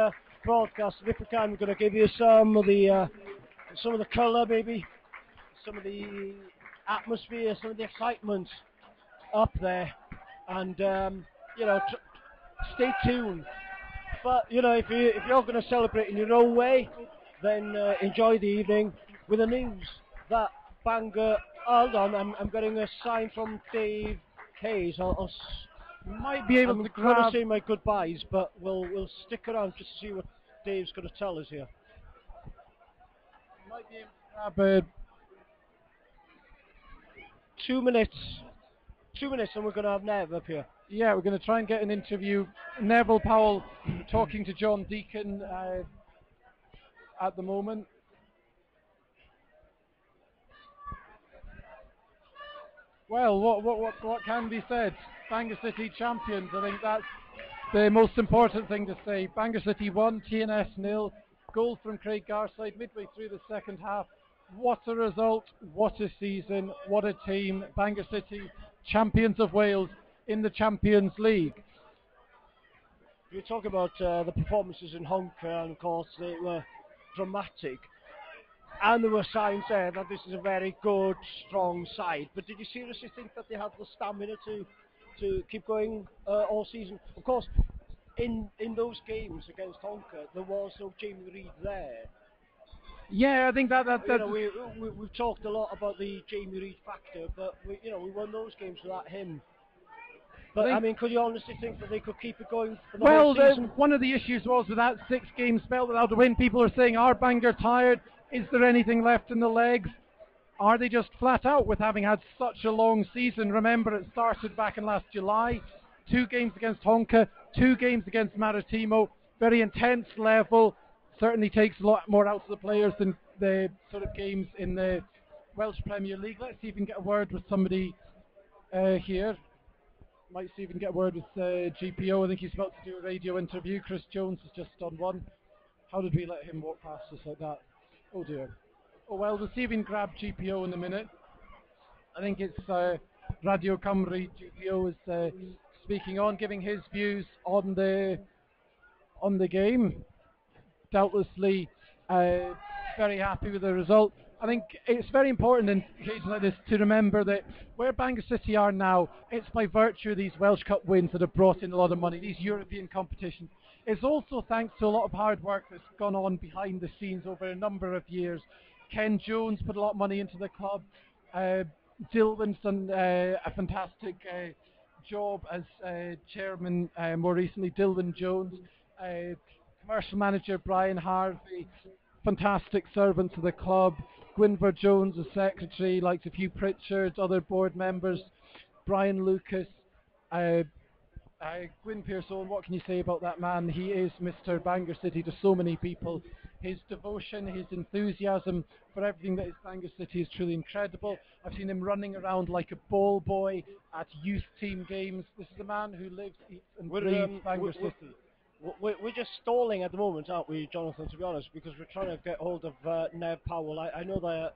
broadcast. And if we can, we're going to give you some of the colour, maybe, some of the atmosphere, some of the excitement up there, and you know, stay tuned. But you know, if you're going to celebrate in your own way, then enjoy the evening with the news that Bangor. Hold on, I'm getting a sign from Dave Hayes. Might be able I'm to going to grab. say my goodbyes, but we'll stick around just to see what Dave's going to tell us here. Might be able to grab 2 minutes. 2 minutes, and we're going to have Nev up here. Yeah, we're going to try and get an interview. Neville Powell talking to John Deacon at the moment. Well, what can be said? Bangor City champions. I think that's the most important thing to say. Bangor City 1, TNS 0. Goal from Craig Garside midway through the second half. What a result, what a season, what a team. Bangor City, champions of Wales in the Champions League. You talk about the performances in Honker, and of course they were dramatic. And there were signs there that this is a very good, strong side. But did you seriously think that they had the stamina to keep going all season? Of course, in those games against Honker, there was no Jamie Reid there. Yeah, I think that we've talked a lot about the Jamie Reid factor, but we won those games without him. But I mean, could you honestly think that they could keep it going for the whole season? One of the issues was with that 6-game spell without a win, people are saying, are Bangor tired? Is there anything left in the legs? Are they just flat out with having had such a long season? Remember, it started back in last July. 2 games against Honka, 2 games against Maritimo. Very intense level. Certainly takes a lot more out of the players than the sort of games in the Welsh Premier League. Let's see if we can get a word with somebody here. Might see if we can get a word with GPO. I think he's about to do a radio interview. Chris Jones has just done one. How did we let him walk past us like that? Oh dear. Oh well, we'll see if we can grab GPO in a minute. I think it's Radio Cymru. GPO is speaking on, giving his views on the game. Doubtlessly very happy with the result. I think it's very important in occasions like this to remember that where Bangor City are now, it's by virtue of these Welsh Cup wins that have brought in a lot of money, these European competitions. It's also thanks to a lot of hard work that's gone on behind the scenes over a number of years. Ken Jones put a lot of money into the club. Dillwyn's done a fantastic job as chairman more recently, Dillwyn Jones. Commercial manager Brian Harvey, fantastic servant to the club. Gwynfor Jones, the secretary, likes a few Pritchards, other board members. Brian Lucas, Gwyn Pearson, what can you say about that man? He is Mr. Bangor City to so many people. His devotion, his enthusiasm for everything that is Bangor City is truly incredible. I've seen him running around like a ball boy at youth team games. This is a man who lives, eats and breathes Bangor City. We're just stalling at the moment, aren't we, Jonathan, to be honest, because we're trying to get hold of Nev Powell. I know that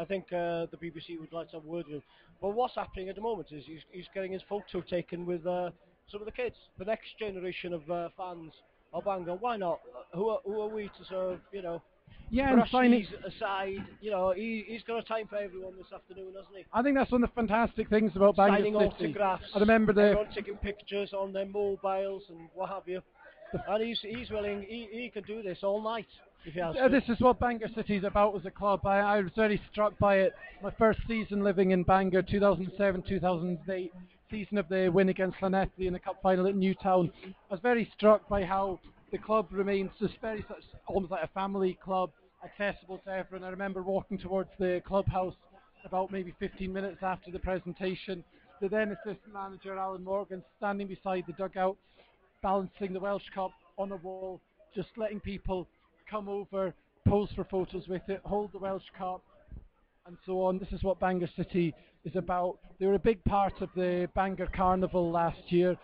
I think the BBC would like to have a word with him. But what's happening at the moment is he's getting his photo taken with some of the kids, the next generation of fans of Bangor. Why not? Who are we to sort of, brush these aside? He's got a time for everyone this afternoon, hasn't he? I think that's one of the fantastic things about Bangor City. Signing autographs. I remember everyone taking pictures on their mobiles and what have you. And he's willing, he can do this all night if he has to. This is what Bangor City is about as a club. I was very struck by it. My first season living in Bangor, 2007-2008, season of the win against Llanelli in the cup final at Newtown. I was very struck by how the club remains just very such almost like a family club, accessible to everyone. I remember walking towards the clubhouse about maybe 15 minutes after the presentation. The then assistant manager Alan Morgan standing beside the dugout, balancing the Welsh Cup on a wall, just letting people come over, pose for photos with it, hold the Welsh Cup, and so on. This is what Bangor City is about. They were a big part of the Bangor Carnival last year,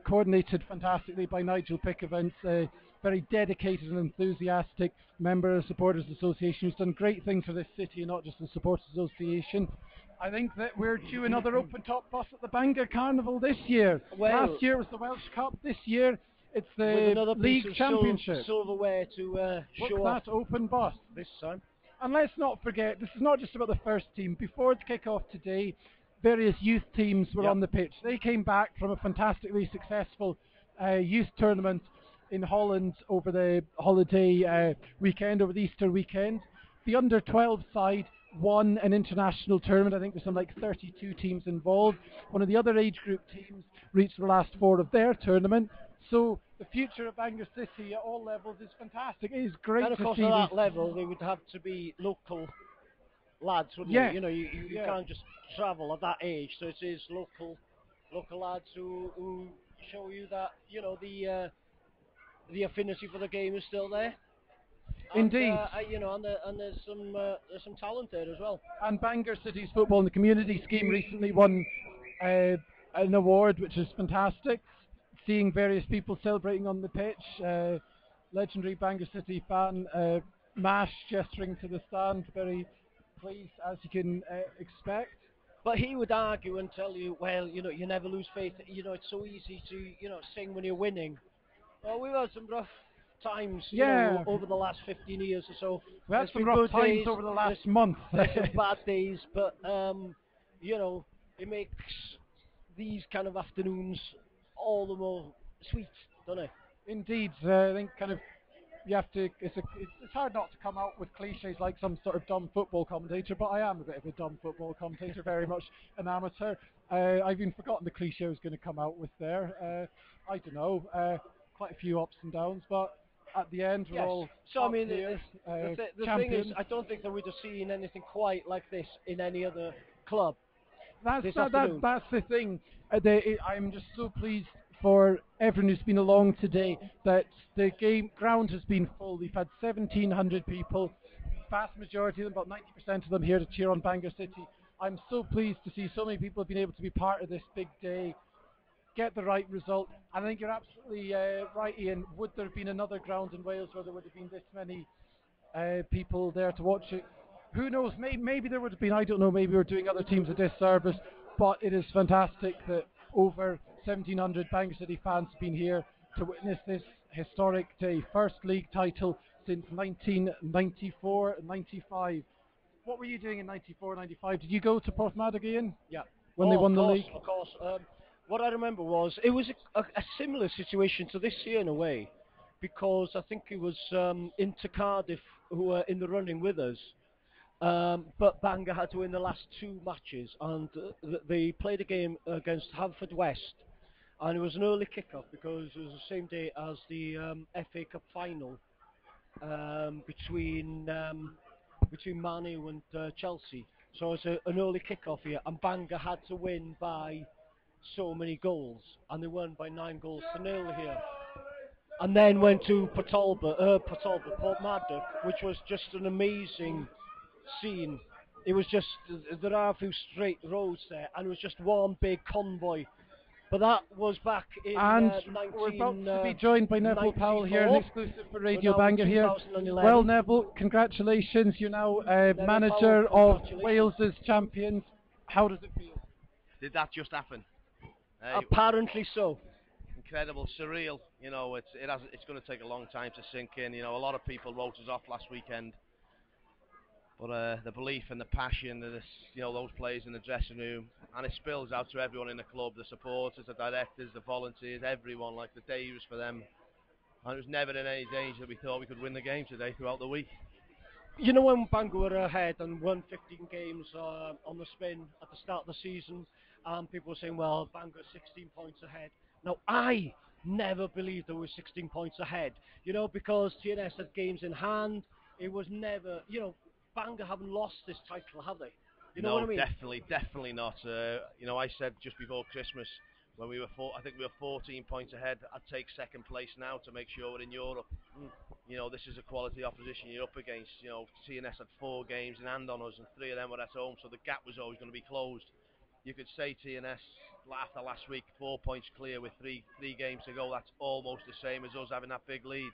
coordinated fantastically by Nigel Pickavant, a very dedicated and enthusiastic member of the Supporters Association who's done great things for this city, not just the Supporters Association. I think that we're due another open-top bus at the Bangor Carnival this year. Last year was the Welsh Cup. This year it's the League Championship. Silverware to show off that open bus this time. And let's not forget, this is not just about the first team. Before the kick-off today, various youth teams were on the pitch. They came back from a fantastically successful youth tournament in Holland over the holiday weekend, over the Easter weekend. The under-12 side won an international tournament. I think there's some like 32 teams involved. One of the other age group teams reached the last four of their tournament. So the future of Bangor City at all levels is fantastic. It is great And of to course, see at that these- level, they would have to be local lads, wouldn't Yeah. they? You know, you can't just travel at that age. So it is local lads who show you that, you know, the affinity for the game is still there. And, Indeed. you know, and there's some talent there as well. And Bangor City's football in the community scheme recently won an award, which is fantastic. Seeing various people celebrating on the pitch, legendary Bangor City fan Mash gesturing to the stand, very pleased as you can expect. But he would argue and tell you, well, you know, you never lose faith. You know, it's so easy to, you know, sing when you're winning. Well, we've had some rough times, you know, over the last 15 years or so. We had some rough times over the last month. There's some bad days, but, you know, it makes these kind of afternoons all the more sweet, doesn't it? Indeed, I think kind of you have to. It's hard not to come out with cliches like some sort of dumb football commentator, but I am a bit of a dumb football commentator, very much an amateur. I've even forgotten the cliche I was going to come out with there. I don't know. Quite a few ups and downs, but at the end we're all. So I mean, here, the thing is, I don't think that we'd have seen anything quite like this in any other club. That's the thing. I'm just so pleased for everyone who's been along today that the ground has been full. We've had 1,700 people, vast majority of them, about 90% of them here to cheer on Bangor City. I'm so pleased to see so many people have been able to be part of this big day, get the right result. And I think you're absolutely right, Ian. Would there have been another ground in Wales where there would have been this many people there to watch it? Who knows? Maybe there would have been. I don't know. Maybe we're doing other teams a disservice. But it is fantastic that over 1,700 Bangor City fans have been here to witness this historic day. First league title since 1994-95. What were you doing in 94-95? Did you go to Porthmadog, Ian? Yeah. When they won the league? Of course. What I remember was it was a similar situation to this year in a way, because I think it was Inter Cardiff who were in the running with us. But Bangor had to win the last two matches, and they played a game against Haverfordwest, and it was an early kick-off because it was the same day as the FA Cup final between Man U and Chelsea. So it's an early kick-off here, and Bangor had to win by so many goals, and they won by 9-0 here. And then went to Porthmadog, which was just an amazing scene. It was just, there are a few straight roads there, and it was just one big convoy. But that was back in and we're about to be joined by Neville Powell here, an exclusive for Radio Bangor here. Well, Neville, congratulations. You're now manager of Wales's champions. How does it feel? Did that just happen? Apparently so. Incredible, surreal. You know, it's going to take a long time to sink in. You know, a lot of people wrote us off last weekend. But the belief and the passion of this, you know, those players in the dressing room, and it spills out to everyone in the club, the supporters, the directors, the volunteers, everyone. Like, the day was for them, and it was never in any danger that we thought we could win the game today throughout the week. You know, when Bangor were ahead and won 15 games on the spin at the start of the season, and people were saying, well, Bangor 16 points ahead. Now, I never believed there was 16 points ahead, you know, because TNS had games in hand. It was never, you know, Bangor haven't lost this title, have they? You know what I mean? Definitely not. You know, I said just before Christmas, when we were I think we were 14 points ahead, I'd take second place now to make sure we're in Europe. You know, this is a quality opposition you're up against. You know, TNS had 4 games in hand on us, and 3 of them were at home, so the gap was always going to be closed. You could say TNS after last week, 4 points clear with three games to go. That's almost the same as us having that big lead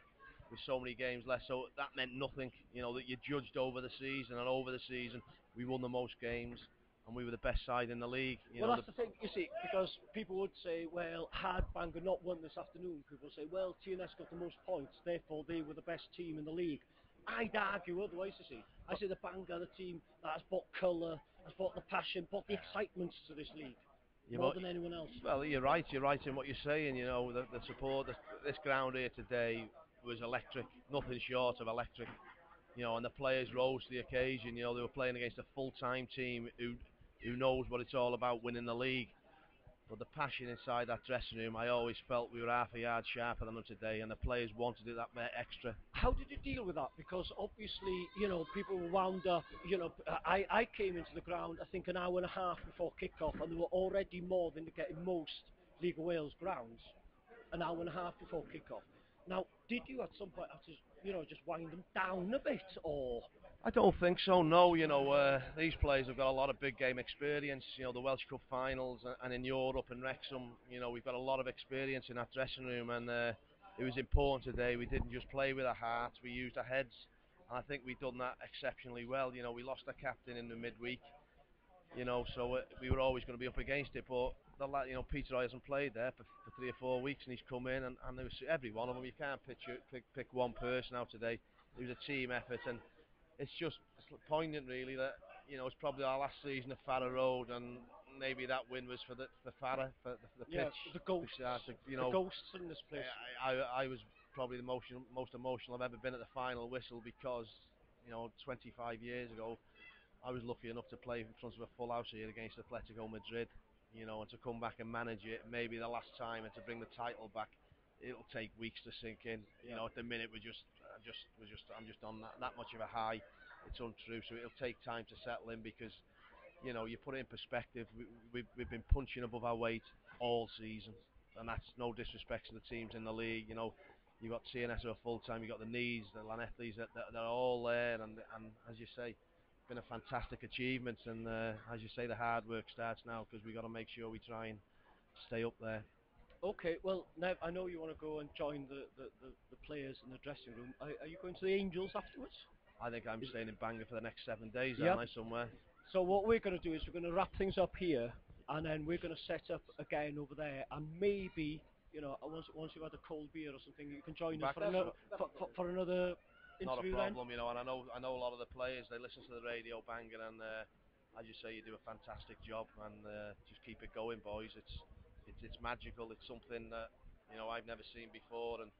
with so many games left. So that meant nothing. You know, that you judged over the season, and over the season we won the most games, and we were the best side in the league. Well, that's the thing, you see, because people would say, well, had Bangor not won this afternoon, people would say, well, TNS got the most points, therefore they were the best team in the league. I'd argue otherwise, you see. I say the Bangor, the team that has brought colour, has brought the passion, brought the excitement to this league. More than anyone else. Well, you're right in what you're saying. You know, the support, this ground here today was electric, nothing short of electric. And the players rose to the occasion. They were playing against a full-time team who knows what it's all about, winning the league. But the passion inside that dressing room, I always felt we were half a yard sharper than them today, and the players wanted it that bit extra. How did you deal with that? Because obviously, people were wound up. I came into the ground, I think, an hour and a half before kick-off, and there were already more than you get in most League of Wales grounds, an hour and a half before kick-off. Now, did you at some point have to, just wind them down a bit, or...? I don't think so, no. These players have got a lot of big game experience, the Welsh Cup finals and in Europe and Wrexham. We've got a lot of experience in that dressing room, and it was important today. We didn't just play with our hearts, we used our heads, and I think we've done that exceptionally well. We lost our captain in the midweek, so we were always going to be up against it, but Peter hasn't played there for 3 or 4 weeks, and he's come in, and there was every one of them. You can't pick one person out today. It was a team effort, and it's just poignant, really, that it's probably our last season at Farrer Road, and maybe that win was for Farrer, for the pitch. The ghosts, the ghosts in this place. I was probably the most emotional I've ever been at the final whistle, because 25 years ago I was lucky enough to play in front of a full house here against Atletico Madrid, and to come back and manage it, maybe the last time, and to bring the title back. It'll take weeks to sink in. At the minute I'm just on that much of a high. It's untrue, so it'll take time to settle in, because you put it in perspective. We've been punching above our weight all season, and that's no disrespect to the teams in the league. You've got TNS who are full time. You've got the Needs, the Lanethlis, they're all there, and as you say, it's been a fantastic achievement. And as you say, the hard work starts now, because we've got to make sure we try and stay up there. Okay, well, Nev, I know you want to go and join the players in the dressing room. Are you going to the Angels afterwards? I think I'm staying in Bangor for the next 7 days, yep. Aren't I, somewhere? So what we're going to do is we're going to wrap things up here, and then we're going to set up again over there, and maybe, once you've had a cold beer or something, you can join us for another interview. Not a problem, and I know a lot of the players, they listen to the radio Bangor, and as you say, you do a fantastic job, and just keep it going, boys. It's magical. It's something that I've never seen before, and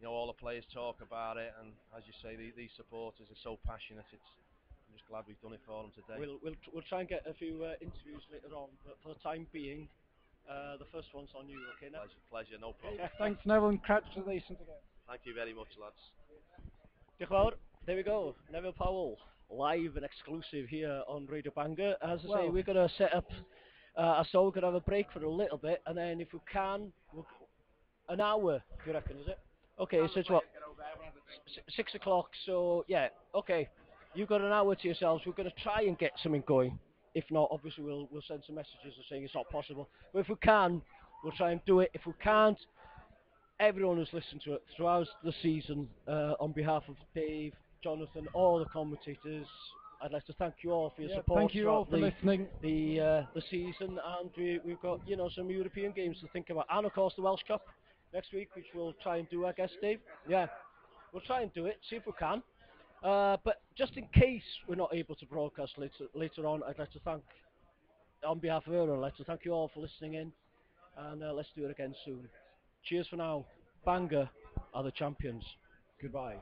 all the players talk about it, and as you say, these supporters are so passionate. I'm just glad we've done it for them today. We'll try and get a few interviews later on, but for the time being, the first one's on you. Okay, Nev? Pleasure, no problem. Thanks, Neville, and congratulations again. Thank you very much, lads. Diolch yn fawr. There we go, Neville Powell, live and exclusive here on Radio Bangor. As I say, we're going to set up. So we're going to have a break for a little bit, and then if we can, an hour, do you reckon, is it? Okay, so it's what? 6 o'clock, so yeah, okay. You've got an hour to yourselves. We're going to try and get something going. If not, obviously we'll send some messages saying it's not possible. But if we can, we'll try and do it. If we can't, everyone who's listened to it throughout the season, on behalf of Dave, Jonathan, all the commentators, I'd like to thank you all for your support. Thank you all for listening. The season, and we've got some European games to think about, and of course the Welsh Cup next week, which we'll try and do, I guess, Dave. Yeah, we'll try and do it, see if we can. But just in case we're not able to broadcast later on, I'd like to thank, on behalf of everyone, I'd like to thank you all for listening in, and let's do it again soon. Cheers for now. Bangor are the champions. Goodbye.